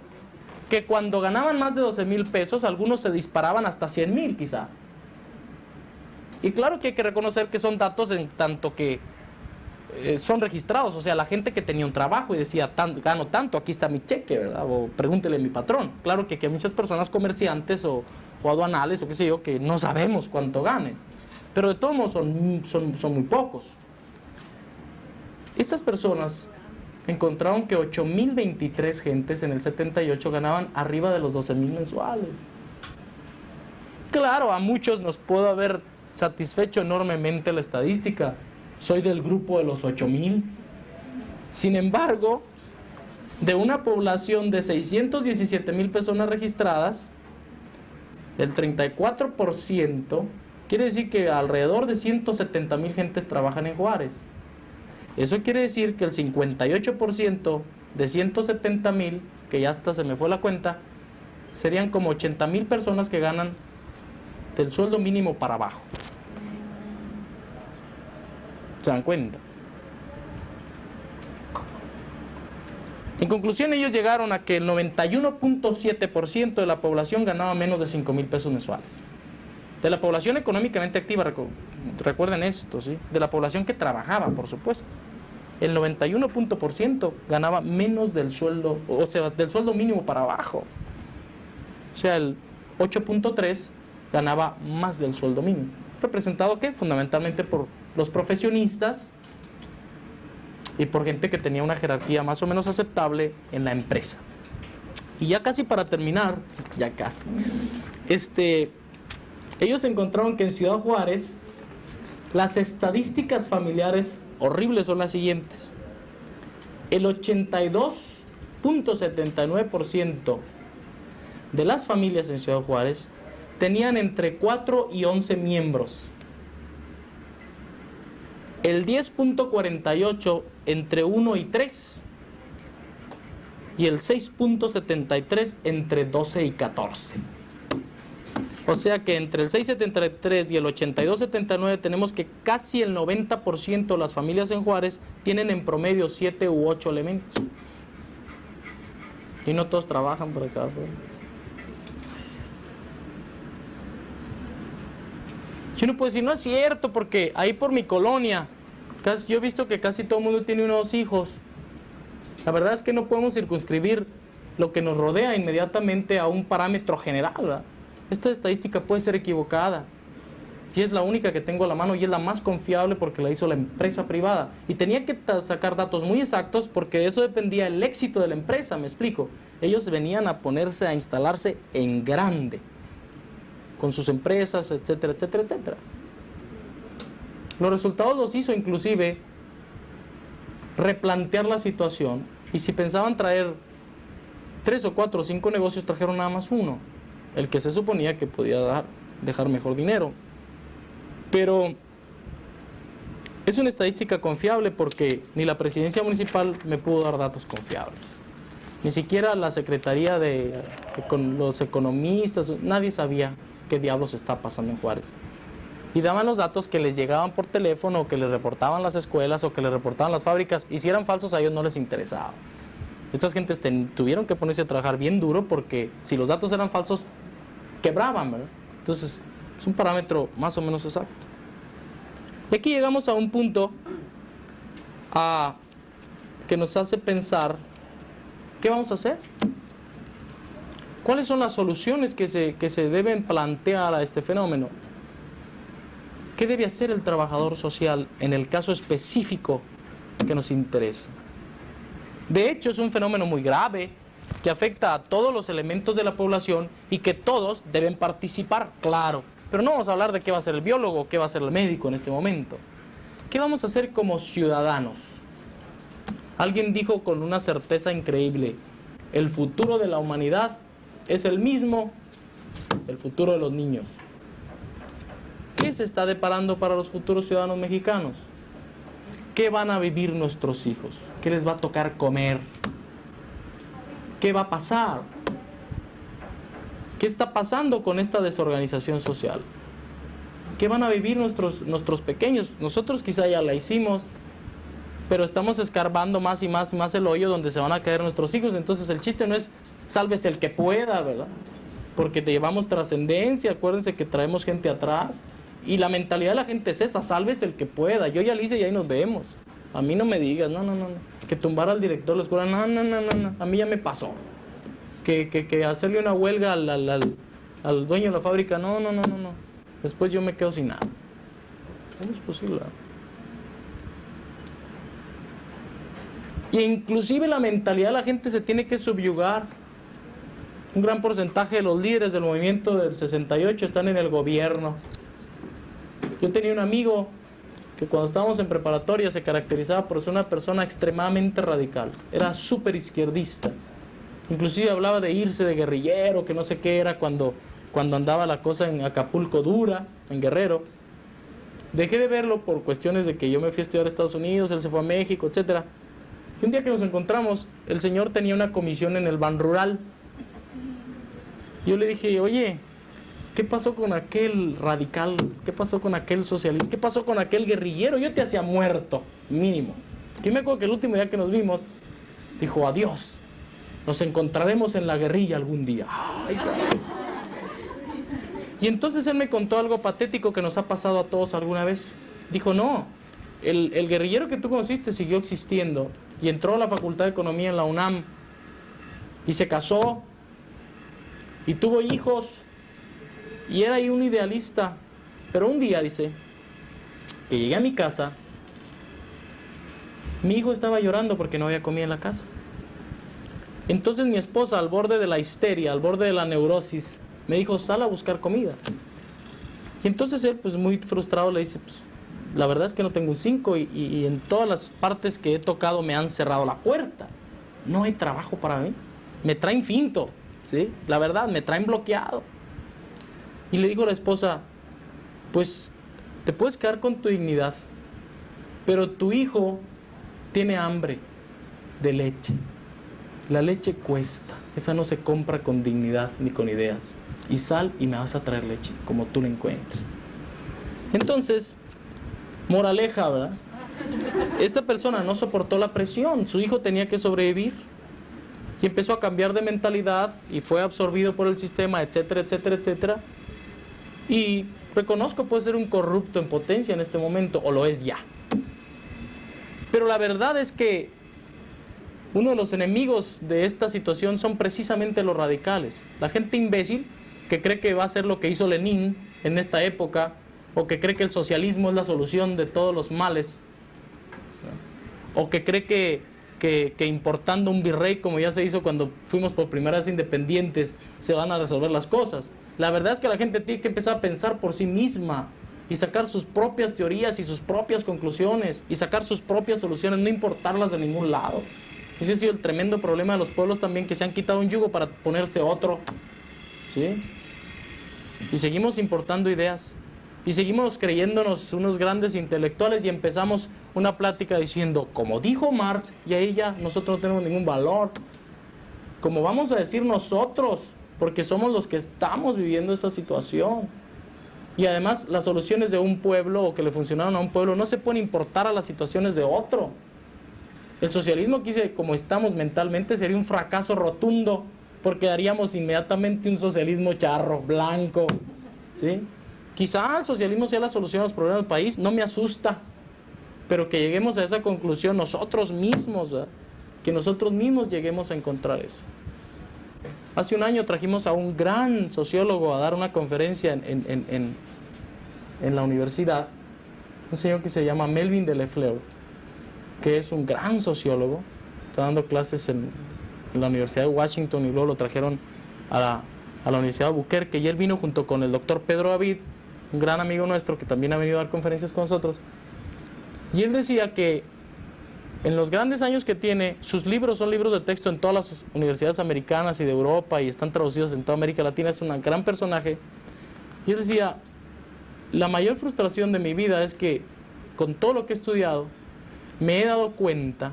que cuando ganaban más de 12,000 pesos, algunos se disparaban hasta 100,000 quizá. Y claro que hay que reconocer que son datos en tanto que son registrados, o sea, la gente que tenía un trabajo y decía, gano tanto, aquí está mi cheque, ¿verdad? O pregúntele a mi patrón. Claro que hay muchas personas comerciantes o aduanales o qué sé yo, que no sabemos cuánto ganen, pero de todos modos son muy pocos. Estas personas encontraron que 8,023 gentes en el 78 ganaban arriba de los 12,000 mensuales. Claro, a muchos nos pudo haber satisfecho enormemente la estadística. Soy del grupo de los 8,000. Sin embargo, de una población de 617,000 personas registradas, el 34% quiere decir que alrededor de 170,000 gentes trabajan en Juárez. Eso quiere decir que el 58% de 170,000, que ya hasta se me fue la cuenta, serían como 80,000 personas que ganan del sueldo mínimo para abajo. ¿Se dan cuenta? En conclusión, ellos llegaron a que el 91.7% de la población ganaba menos de 5,000 pesos mensuales. De la población económicamente activa, recuerden esto, ¿sí? De la población que trabajaba, por supuesto. El 91% ganaba menos del sueldo, o sea, del sueldo mínimo para abajo. O sea, el 8.3 ganaba más del sueldo mínimo. ¿Representado qué? Fundamentalmente por los profesionistas y por gente que tenía una jerarquía más o menos aceptable en la empresa. Y ya casi para terminar, ya casi, ellos encontraron que en Ciudad Juárez las estadísticas familiares horribles son las siguientes. El 82.79% de las familias en Ciudad Juárez tenían entre 4 y 11 miembros. El 10.48 entre 1 y 3. Y el 6.73 entre 12 y 14. O sea que entre el 6.73 y el 82.79 tenemos que casi el 90% de las familias en Juárez tienen en promedio 7 u 8 elementos. Y no todos trabajan por acá. Y uno puede decir, no es cierto, porque ahí por mi colonia, yo he visto que casi todo el mundo tiene 1 o 2 hijos. La verdad es que no podemos circunscribir lo que nos rodea inmediatamente a un parámetro general, ¿verdad? Esta estadística puede ser equivocada. Y es la única que tengo a la mano y es la más confiable porque la hizo la empresa privada. Y tenía que sacar datos muy exactos porque de eso dependía el éxito de la empresa, me explico. Ellos venían a ponerse a instalarse en grande, con sus empresas, etcétera, etcétera, etcétera. Los resultados los hizo inclusive replantear la situación, y si pensaban traer 3 o 4 o 5 negocios, trajeron nada más uno, el que se suponía que podía dejar mejor dinero. Pero Es una estadística confiable porque ni la presidencia municipal me pudo dar datos confiables. Ni siquiera la secretaría con los economistas, nadie sabía qué diablos está pasando en Juárez. Y daban los datos que les llegaban por teléfono, o que les reportaban las escuelas, o que les reportaban las fábricas, y si eran falsos a ellos no les interesaba. Estas gentes tuvieron que ponerse a trabajar bien duro porque si los datos eran falsos, quebraban, ¿verdad? Entonces, es un parámetro más o menos exacto. Y aquí llegamos a un punto que nos hace pensar, ¿qué vamos a hacer? ¿Cuáles son las soluciones que se deben plantear a este fenómeno? ¿Qué debe hacer el trabajador social en el caso específico que nos interesa? De hecho, es un fenómeno muy grave que afecta a todos los elementos de la población y que todos deben participar, claro. Pero no vamos a hablar de qué va a hacer el biólogo, qué va a hacer el médico en este momento. ¿Qué vamos a hacer como ciudadanos? Alguien dijo con una certeza increíble, el futuro de la humanidad es el mismo, el futuro de los niños. ¿Qué se está deparando para los futuros ciudadanos mexicanos? ¿Qué van a vivir nuestros hijos? ¿Qué les va a tocar comer? ¿Qué va a pasar? ¿Qué está pasando con esta desorganización social? ¿Qué van a vivir nuestros pequeños? Nosotros quizá ya la hicimos, pero estamos escarbando más y más y más el hoyo donde se van a caer nuestros hijos. Entonces el chiste no es sálvese el que pueda, ¿verdad? Porque te llevamos trascendencia, acuérdense que traemos gente atrás. Y la mentalidad de la gente es esa, sálvese el que pueda. Yo ya lo hice y ahí nos vemos. A mí no me digas, no. Que tumbar al director de la escuela, no. A mí ya me pasó. Que hacerle una huelga al dueño de la fábrica, no. Después yo me quedo sin nada. ¿Cómo es posible? Y inclusive la mentalidad de la gente se tiene que subyugar. Un gran porcentaje de los líderes del movimiento del 68 están en el gobierno. Yo tenía un amigo que cuando estábamos en preparatoria se caracterizaba por ser una persona extremadamente radical. Era súper izquierdista. Inclusive hablaba de irse de guerrillero, que no sé qué era cuando andaba la cosa en Acapulco dura, en Guerrero. Dejé de verlo por cuestiones de que yo me fui a estudiar a Estados Unidos, él se fue a México, etc. Y un día que nos encontramos, el señor tenía una comisión en el Ban Rural. Yo le dije, oye, ¿qué pasó con aquel radical? ¿Qué pasó con aquel socialista? ¿Qué pasó con aquel guerrillero? Yo te hacía muerto, mínimo. Aquí me acuerdo que el último día que nos vimos, dijo, adiós, nos encontraremos en la guerrilla algún día. Ay, y entonces él me contó algo patético que nos ha pasado a todos alguna vez. Dijo, no, el guerrillero que tú conociste siguió existiendo y entró a la Facultad de Economía en la UNAM y se casó y tuvo hijos. Y era ahí un idealista, pero un día, dice, que llegué a mi casa, mi hijo estaba llorando porque no había comida en la casa. Entonces mi esposa, al borde de la histeria, al borde de la neurosis, me dijo, sal a buscar comida. Y entonces él, pues muy frustrado, le dice, pues la verdad es que no tengo un 5 y en todas las partes que he tocado me han cerrado la puerta. No hay trabajo para mí. Me traen finto, ¿sí? La verdad, me traen bloqueado. Y le dijo a la esposa, pues te puedes quedar con tu dignidad, pero tu hijo tiene hambre de leche. La leche cuesta, esa no se compra con dignidad ni con ideas. Y sal y me vas a traer leche, como tú la encuentres. Entonces, moraleja, ¿verdad? Esta persona no soportó la presión, su hijo tenía que sobrevivir. Y empezó a cambiar de mentalidad y fue absorbido por el sistema, etcétera, etcétera, etcétera. Y reconozco, puede ser un corrupto en potencia en este momento, o lo es ya. Pero la verdad es que uno de los enemigos de esta situación son precisamente los radicales. La gente imbécil que cree que va a hacer lo que hizo Lenin en esta época, o que cree que el socialismo es la solución de todos los males, o que cree que importando un virrey, como ya se hizo cuando fuimos por primera vez independientes, se van a resolver las cosas. La verdad es que la gente tiene que empezar a pensar por sí misma y sacar sus propias teorías y sus propias conclusiones y sacar sus propias soluciones, no importarlas de ningún lado. Ese ha sido el tremendo problema de los pueblos también, que se han quitado un yugo para ponerse otro, ¿sí? Y seguimos importando ideas. Y seguimos creyéndonos unos grandes intelectuales y empezamos una plática diciendo, como dijo Marx, y ahí ya nosotros no tenemos ningún valor. Como vamos a decir nosotros, porque somos los que estamos viviendo esa situación. Y además las soluciones de un pueblo o que le funcionaron a un pueblo no se pueden importar a las situaciones de otro. El socialismo que dice como estamos mentalmente sería un fracaso rotundo, porque haríamos inmediatamente un socialismo charro, blanco, ¿sí? Quizá el socialismo sea la solución a los problemas del país, no me asusta, pero que lleguemos a esa conclusión nosotros mismos, ¿verdad? Que nosotros mismos lleguemos a encontrar eso. Hace un año trajimos a un gran sociólogo a dar una conferencia en la universidad, un señor que se llama Melvin Delefleur, que es un gran sociólogo, está dando clases en la Universidad de Washington y luego lo trajeron a la Universidad de Albuquerque, y él vino junto con el doctor Pedro David, un gran amigo nuestro que también ha venido a dar conferencias con nosotros, y él decía que en los grandes años que tiene, sus libros son libros de texto en todas las universidades americanas y de Europa y están traducidos en toda América Latina, es un gran personaje, y él decía, la mayor frustración de mi vida es que con todo lo que he estudiado, me he dado cuenta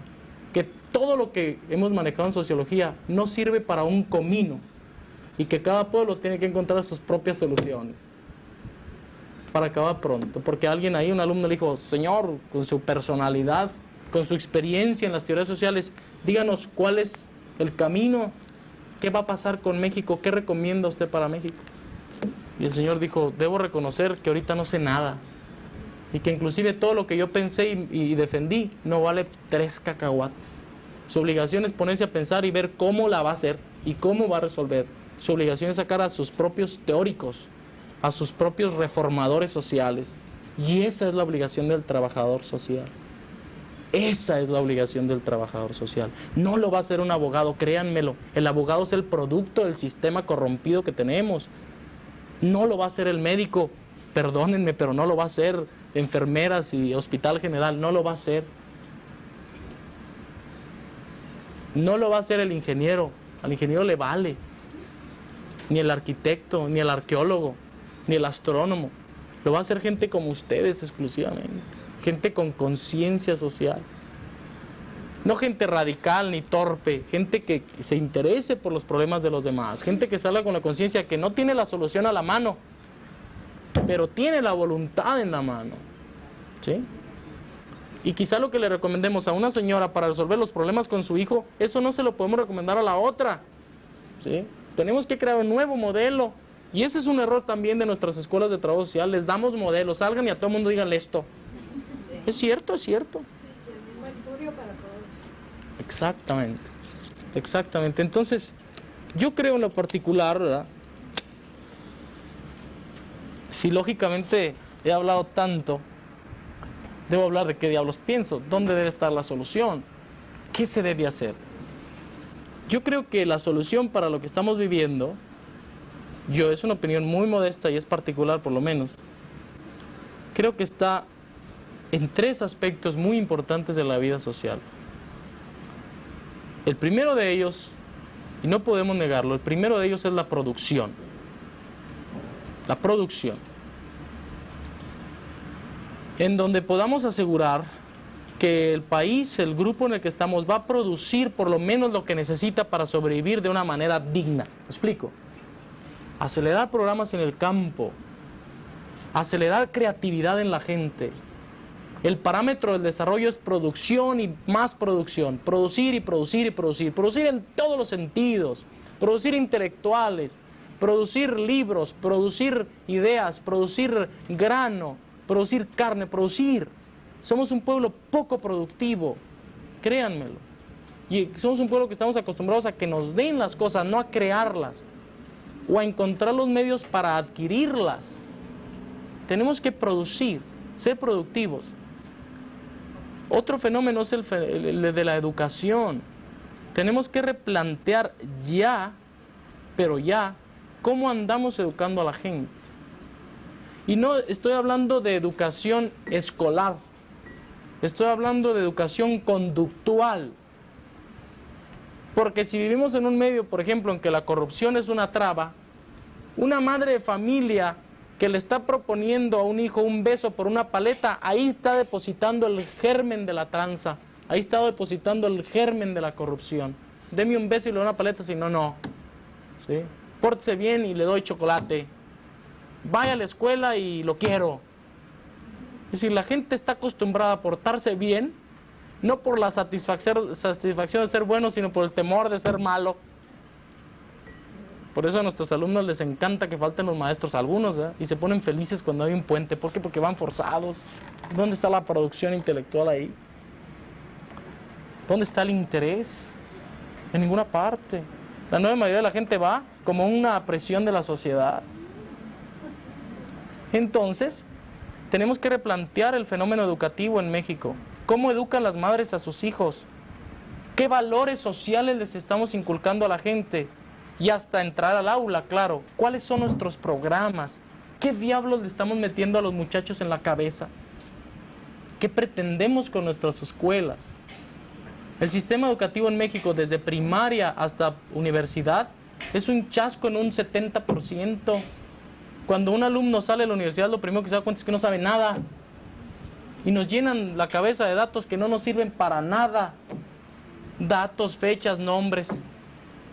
que todo lo que hemos manejado en sociología no sirve para un comino y que cada pueblo tiene que encontrar sus propias soluciones para acabar pronto, porque alguien ahí, un alumno le dijo, señor, con su personalidad, con su experiencia en las teorías sociales, díganos cuál es el camino, qué va a pasar con México, qué recomienda usted para México. Y el señor dijo, debo reconocer que ahorita no sé nada y que inclusive todo lo que yo pensé y defendí no vale 3 cacahuates. Su obligación es ponerse a pensar y ver cómo la va a hacer y cómo va a resolver. Su obligación es sacar a sus propios teóricos, a sus propios reformadores sociales. Y esa es la obligación del trabajador social. Esa es la obligación del trabajador social. No lo va a hacer un abogado, créanmelo. El abogado es el producto del sistema corrompido que tenemos. No lo va a hacer el médico, perdónenme, pero no lo va a hacer enfermeras y hospital general, no lo va a hacer. No lo va a hacer el ingeniero, al ingeniero le vale. Ni el arquitecto, ni el arqueólogo, ni el astrónomo. Lo va a hacer gente como ustedes exclusivamente. Gente con conciencia social. No gente radical ni torpe, gente que se interese por los problemas de los demás. Gente que salga con la conciencia que no tiene la solución a la mano, pero tiene la voluntad en la mano. ¿Sí? Y quizá lo que le recomendemos a una señora para resolver los problemas con su hijo, eso no se lo podemos recomendar a la otra. ¿Sí? Tenemos que crear un nuevo modelo. Y ese es un error también de nuestras escuelas de trabajo social. Les damos modelos, salgan y a todo el mundo díganle esto. Es cierto, es cierto. Exactamente, exactamente. Entonces, yo creo en lo particular, ¿verdad? Si lógicamente he hablado tanto, debo hablar de qué diablos pienso, dónde debe estar la solución, qué se debe hacer. Yo creo que la solución para lo que estamos viviendo, es una opinión muy modesta y es particular por lo menos, creo que está en 3 aspectos muy importantes de la vida social. El primero de ellos, y no podemos negarlo, el primero de ellos es la producción. La producción. En donde podamos asegurar que el país, el grupo en el que estamos, va a producir por lo menos lo que necesita para sobrevivir de una manera digna. ¿Me explico? Acelerar programas en el campo, acelerar creatividad en la gente. El parámetro del desarrollo es producción y más producción. Producir y producir y producir. Producir en todos los sentidos. Producir intelectuales, producir libros, producir ideas, producir grano, producir carne, producir. Somos un pueblo poco productivo, créanmelo. Y somos un pueblo que estamos acostumbrados a que nos den las cosas, no a crearlas o a encontrar los medios para adquirirlas. Tenemos que producir, ser productivos. Otro fenómeno es el de la educación. Tenemos que replantear ya, pero ya, cómo andamos educando a la gente. Y no estoy hablando de educación escolar, estoy hablando de educación conductual. Porque si vivimos en un medio, por ejemplo, en que la corrupción es una traba, una madre de familia que le está proponiendo a un hijo un beso por una paleta, ahí está depositando el germen de la tranza, ahí está depositando el germen de la corrupción. Deme un beso y le doy una paleta, si no, no. ¿Sí? Pórtese bien y le doy chocolate. Vaya a la escuela y lo quiero. Es decir, la gente está acostumbrada a portarse bien, no por la satisfacción de ser bueno, sino por el temor de ser malo. Por eso a nuestros alumnos les encanta que falten los maestros, algunos, ¿eh? Y se ponen felices cuando hay un puente. ¿Por qué? Porque van forzados. ¿Dónde está la producción intelectual ahí? ¿Dónde está el interés? En ninguna parte. La nueva mayoría de la gente va como una presión de la sociedad. Entonces, tenemos que replantear el fenómeno educativo en México. ¿Cómo educan las madres a sus hijos? ¿Qué valores sociales les estamos inculcando a la gente? Y hasta entrar al aula, claro. ¿Cuáles son nuestros programas? ¿Qué diablos le estamos metiendo a los muchachos en la cabeza? ¿Qué pretendemos con nuestras escuelas? El sistema educativo en México, desde primaria hasta universidad, es un chasco en un 70%. Cuando un alumno sale de la universidad, lo primero que se da cuenta es que no sabe nada. Y nos llenan la cabeza de datos que no nos sirven para nada. Datos, fechas, nombres.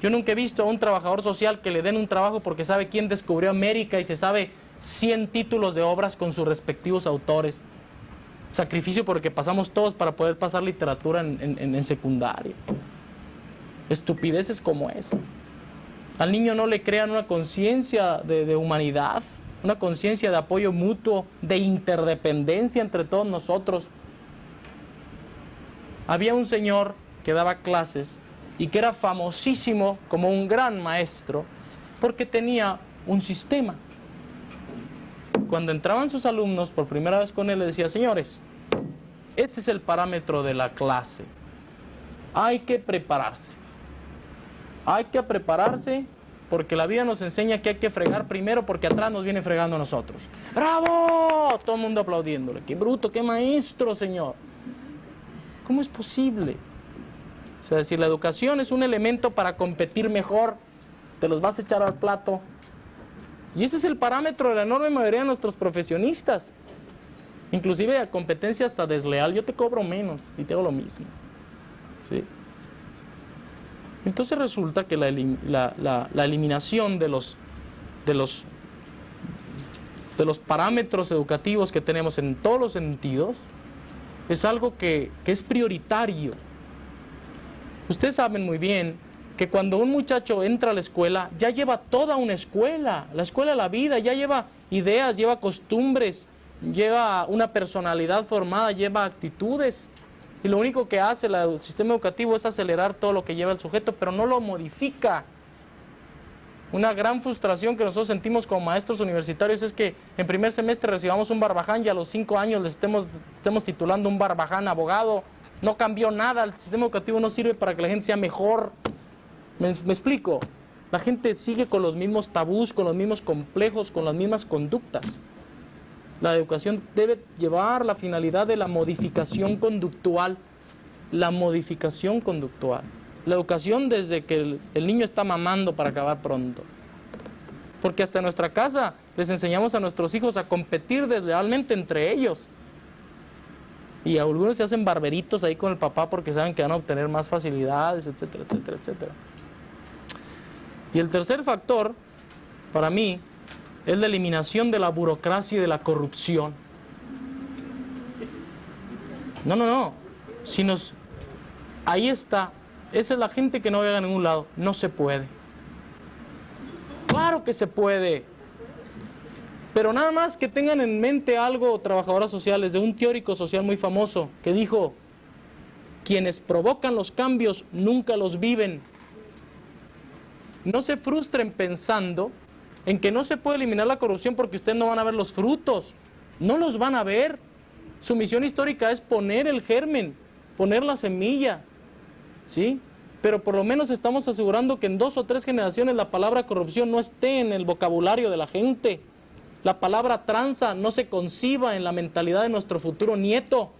Yo nunca he visto a un trabajador social que le den un trabajo porque sabe quién descubrió América y se sabe 100 títulos de obras con sus respectivos autores. Sacrificio porque pasamos todos para poder pasar literatura en secundaria. Estupideces como esa. Al niño no le crean una conciencia de humanidad, una conciencia de apoyo mutuo, de interdependencia entre todos nosotros. Había un señor que daba clases y que era famosísimo como un gran maestro porque tenía un sistema. Cuando entraban sus alumnos por primera vez con él, le decía: señores, este es el parámetro de la clase. Hay que prepararse. Hay que prepararse porque la vida nos enseña que hay que fregar primero porque atrás nos viene fregando a nosotros. ¡Bravo! Todo el mundo aplaudiéndole. ¡Qué bruto, qué maestro, señor! ¿Cómo es posible? O sea, decir, la educación es un elemento para competir mejor. Te los vas a echar al plato. Y ese es el parámetro de la enorme mayoría de nuestros profesionistas. Inclusive a competencia hasta desleal. Yo te cobro menos y te hago lo mismo. ¿Sí? Entonces resulta que la eliminación de los parámetros educativos que tenemos en todos los sentidos es algo que es prioritario. Ustedes saben muy bien que cuando un muchacho entra a la escuela, ya lleva toda una escuela, la escuela de la vida, ya lleva ideas, lleva costumbres, lleva una personalidad formada, lleva actitudes. Y lo único que hace el sistema educativo es acelerar todo lo que lleva el sujeto, pero no lo modifica. Una gran frustración que nosotros sentimos como maestros universitarios es que en primer semestre recibamos un barbaján y a los 5 años le estemos titulando un barbaján abogado. No cambió nada, el sistema educativo no sirve para que la gente sea mejor. ¿Me explico? La gente sigue con los mismos tabús, con los mismos complejos, con las mismas conductas. La educación debe llevar la finalidad de la modificación conductual. La modificación conductual. La educación desde que el niño está mamando para acabar pronto. Porque hasta en nuestra casa les enseñamos a nuestros hijos a competir deslealmente entre ellos. Y algunos se hacen barberitos ahí con el papá porque saben que van a obtener más facilidades, etcétera, etcétera, etcétera. Y el tercer factor, para mí, es la eliminación de la burocracia y de la corrupción. No. Ahí está. Esa es la gente que no llega a ningún lado. No se puede. Claro que se puede. Pero nada más que tengan en mente algo, trabajadoras sociales, de un teórico social muy famoso que dijo: quienes provocan los cambios nunca los viven. No se frustren pensando en que no se puede eliminar la corrupción porque ustedes no van a ver los frutos. No los van a ver. Su misión histórica es poner el germen, poner la semilla, ¿sí? Pero por lo menos estamos asegurando que en 2 o 3 generaciones la palabra corrupción no esté en el vocabulario de la gente. La palabra tranza no se conciba en la mentalidad de nuestro futuro nieto.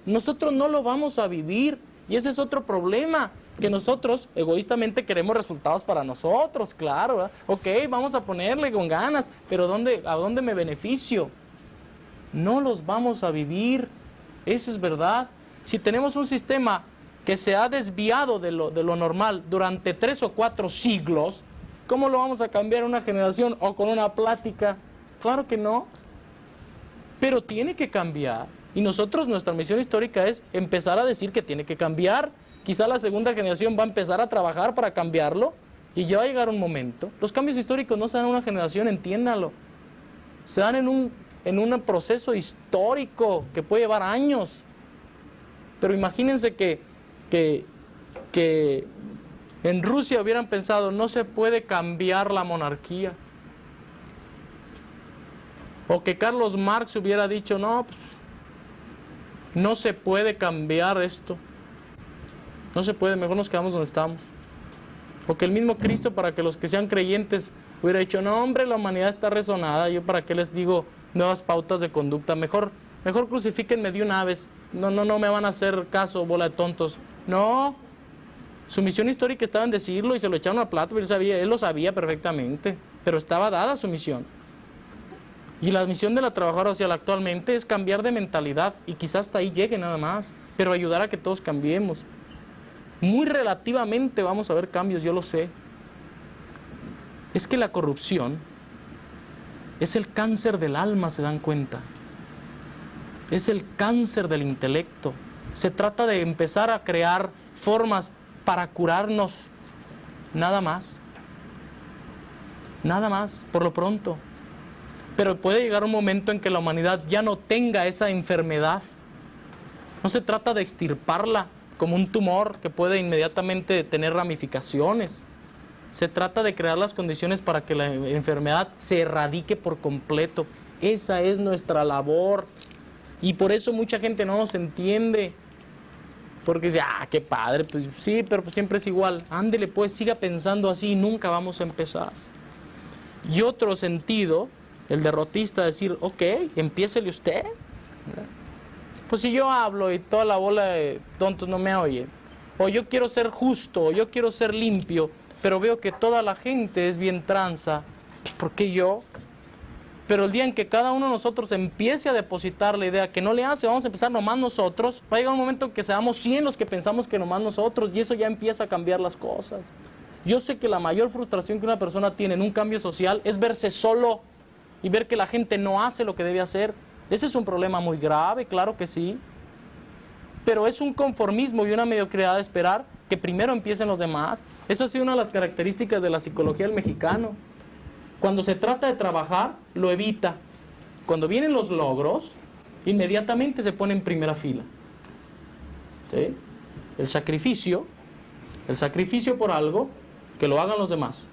Nosotros no lo vamos a vivir y ese es otro problema. que nosotros egoístamente queremos resultados para nosotros, claro, ¿verdad? Ok, vamos a ponerle con ganas, pero ¿a dónde me beneficio? No los vamos a vivir, eso es verdad. Si tenemos un sistema que se ha desviado de lo normal durante 3 o 4 siglos, ¿cómo lo vamos a cambiar en una generación o con una plática? Claro que no, pero tiene que cambiar. Y nosotros, nuestra misión histórica es empezar a decir que tiene que cambiar. Quizá la segunda generación va a empezar a trabajar para cambiarlo y ya va a llegar un momento. Los cambios históricos no se dan en una generación, entiéndalo. Se dan en un proceso histórico que puede llevar años. Pero imagínense que en Rusia hubieran pensado, no se puede cambiar la monarquía. O que Carlos Marx hubiera dicho, no, pues, no se puede cambiar esto. No se puede, mejor nos quedamos donde estamos. O que el mismo Cristo, para que los que sean creyentes, hubiera dicho, no hombre, la humanidad está rezonada, yo para qué les digo nuevas pautas de conducta, mejor crucifíquenme de una vez, no me van a hacer caso, bola de tontos. No, su misión histórica estaba en decirlo y se lo echaron al plato, él lo sabía perfectamente, pero estaba dada su misión. Y la misión de la trabajadora social actualmente es cambiar de mentalidad, y quizás hasta ahí llegue nada más, pero ayudar a que todos cambiemos. Muy relativamente vamos a ver cambios, yo lo sé. Es que la corrupción es el cáncer del alma, ¿se dan cuenta? Es el cáncer del intelecto. Se trata de empezar a crear formas para curarnos, nada más. Nada más, por lo pronto. Pero puede llegar un momento en que la humanidad ya no tenga esa enfermedad. No se trata de extirparla como un tumor que puede inmediatamente tener ramificaciones. Se trata de crear las condiciones para que la enfermedad se erradique por completo. Esa es nuestra labor. Y por eso mucha gente no nos entiende. Porque dice, qué padre, pues sí, pero pues siempre es igual. Ándele pues, siga pensando así y nunca vamos a empezar. Y otro sentido, el derrotista, decir, ok, empiécele usted. Pues si yo hablo y toda la bola de tontos no me oye, o yo quiero ser justo, o yo quiero ser limpio, pero veo que toda la gente es bien tranza, ¿por qué yo? Pero el día en que cada uno de nosotros empiece a depositar la idea que no le hace, vamos a empezar nomás nosotros, va a llegar un momento en que seamos 100 los que pensamos que nomás nosotros, y eso ya empieza a cambiar las cosas. Yo sé que la mayor frustración que una persona tiene en un cambio social es verse solo y ver que la gente no hace lo que debe hacer. Ese es un problema muy grave, claro que sí, pero es un conformismo y una mediocridad de esperar que primero empiecen los demás. Eso ha sido una de las características de la psicología del mexicano. Cuando se trata de trabajar, lo evita. Cuando vienen los logros, inmediatamente se pone en primera fila. ¿Sí? El sacrificio por algo, que lo hagan los demás.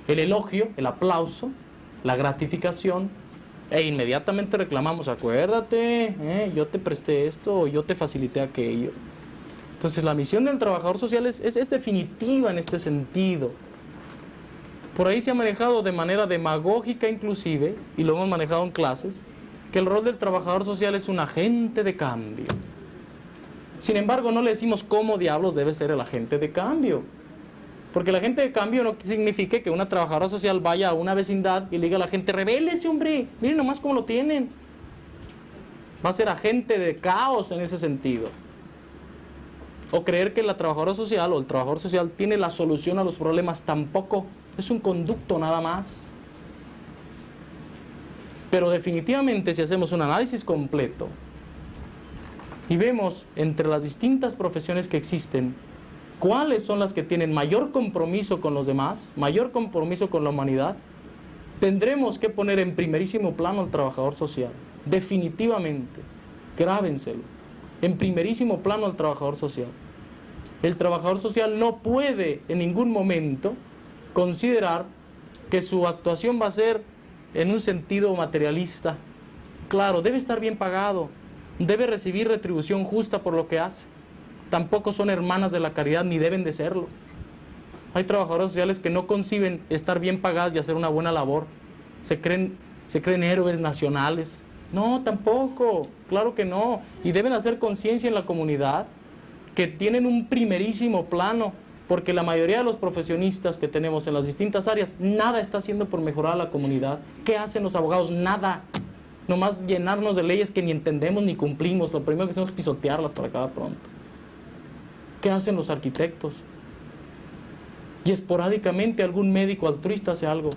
El elogio, el aplauso, la gratificación, e inmediatamente reclamamos, acuérdate, yo te presté esto, o yo te facilité aquello. Entonces la misión del trabajador social es definitiva en este sentido. Por ahí se ha manejado de manera demagógica inclusive, y lo hemos manejado en clases, que el rol del trabajador social es un agente de cambio. Sin embargo, no le decimos cómo diablos debe ser el agente de cambio. Porque el agente de cambio no significa que una trabajadora social vaya a una vecindad y le diga a la gente, rebélese, hombre, miren nomás cómo lo tienen. Va a ser agente de caos en ese sentido. O creer que la trabajadora social o el trabajador social tiene la solución a los problemas, tampoco. Es un conducto nada más. Pero definitivamente, si hacemos un análisis completo y vemos entre las distintas profesiones que existen, cuáles son las que tienen mayor compromiso con los demás, mayor compromiso con la humanidad, tendremos que poner en primerísimo plano al trabajador social. Definitivamente. Grábenselo. En primerísimo plano al trabajador social. El trabajador social no puede en ningún momento considerar que su actuación va a ser en un sentido materialista. Claro, debe estar bien pagado, debe recibir retribución justa por lo que hace. Tampoco son hermanas de la caridad, ni deben de serlo. Hay trabajadoras sociales que no conciben estar bien pagadas y hacer una buena labor. Se creen héroes nacionales. No, tampoco, claro que no. Y deben hacer conciencia en la comunidad que tienen un primerísimo plano, porque la mayoría de los profesionistas que tenemos en las distintas áreas, nada está haciendo por mejorar a la comunidad. ¿Qué hacen los abogados? Nada. Nomás llenarnos de leyes que ni entendemos ni cumplimos. Lo primero que hacemos es pisotearlas para acabar pronto. ¿Qué hacen los arquitectos? Y esporádicamente algún médico altruista hace algo.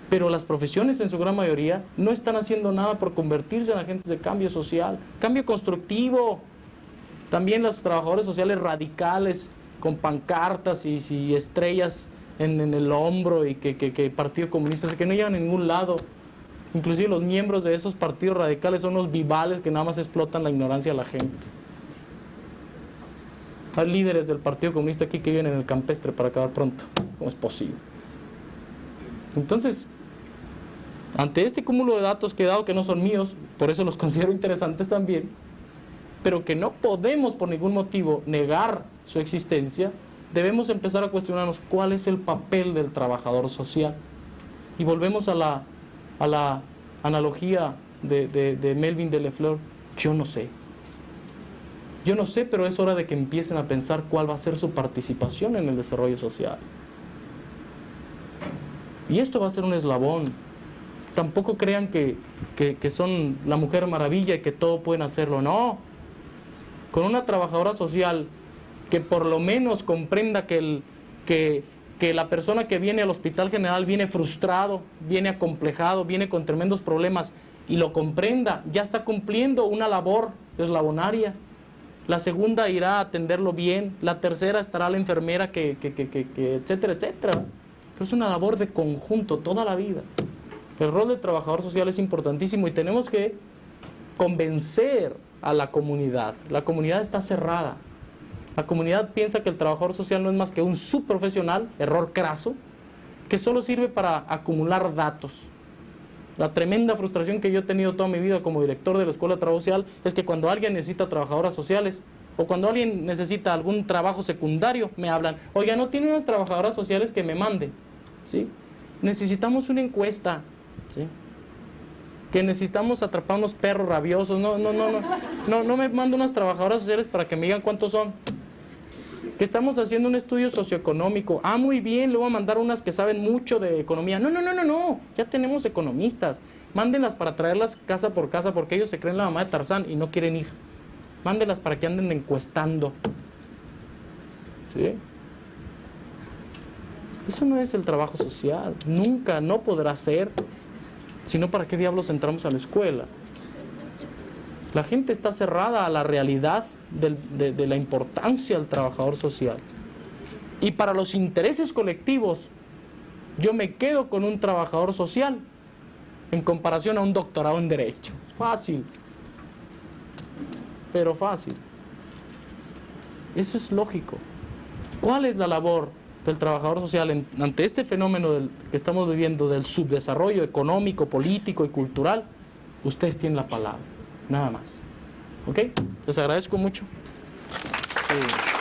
Pero las profesiones en su gran mayoría no están haciendo nada por convertirse en agentes de cambio social, cambio constructivo. También los trabajadores sociales radicales con pancartas y estrellas en el hombro y que Partido Comunista, que no llegan a ningún lado. Inclusive los miembros de esos partidos radicales son unos vivales que nada más explotan la ignorancia de la gente. Hay líderes del Partido Comunista aquí que viven en el campestre para acabar pronto. ¿Cómo es posible? Entonces, ante este cúmulo de datos que he dado, que no son míos, por eso los considero interesantes también, pero que no podemos por ningún motivo negar su existencia, debemos empezar a cuestionarnos cuál es el papel del trabajador social. Y volvemos a la analogía de Melvin Delefleur. Yo no sé. Yo no sé, pero es hora de que empiecen a pensar cuál va a ser su participación en el desarrollo social. Y esto va a ser un eslabón. Tampoco crean que son la Mujer Maravilla y que todo pueden hacerlo. No. Con una trabajadora social que por lo menos comprenda que la persona que viene al Hospital General viene frustrado, viene acomplejado, viene con tremendos problemas, y lo comprenda, ya está cumpliendo una labor eslabonaria. La segunda irá a atenderlo bien, la tercera estará la enfermera etcétera, etcétera. Pero es una labor de conjunto toda la vida. El rol del trabajador social es importantísimo y tenemos que convencer a la comunidad. La comunidad está cerrada. La comunidad piensa que el trabajador social no es más que un subprofesional, error craso, que solo sirve para acumular datos. La tremenda frustración que yo he tenido toda mi vida como director de la Escuela de Trabajo Social es que cuando alguien necesita trabajadoras sociales o cuando alguien necesita algún trabajo secundario, me hablan, oiga, ¿no tiene unas trabajadoras sociales que me mande? ¿Sí? Necesitamos una encuesta, ¿sí? Que necesitamos atrapar unos perros rabiosos. No me mando unas trabajadoras sociales para que me digan cuántos son. Que estamos haciendo un estudio socioeconómico. Ah, muy bien, le voy a mandar unas que saben mucho de economía. No, ya tenemos economistas. Mándenlas para traerlas casa por casa porque ellos se creen la mamá de Tarzán y no quieren ir. Mándenlas para que anden encuestando. ¿Sí? Eso no es el trabajo social. Nunca, no podrá ser. Sino, ¿para qué diablos entramos a la escuela? La gente está cerrada a la realidad de la importancia del trabajador social. Y para los intereses colectivos, yo me quedo con un trabajador social en comparación a un doctorado en Derecho. Fácil. Pero fácil. Eso es lógico. ¿Cuál es la labor del trabajador social ante este fenómeno que estamos viviendo del subdesarrollo económico, político y cultural? Ustedes tienen la palabra, nada más. ¿Ok? Les agradezco mucho. Sí.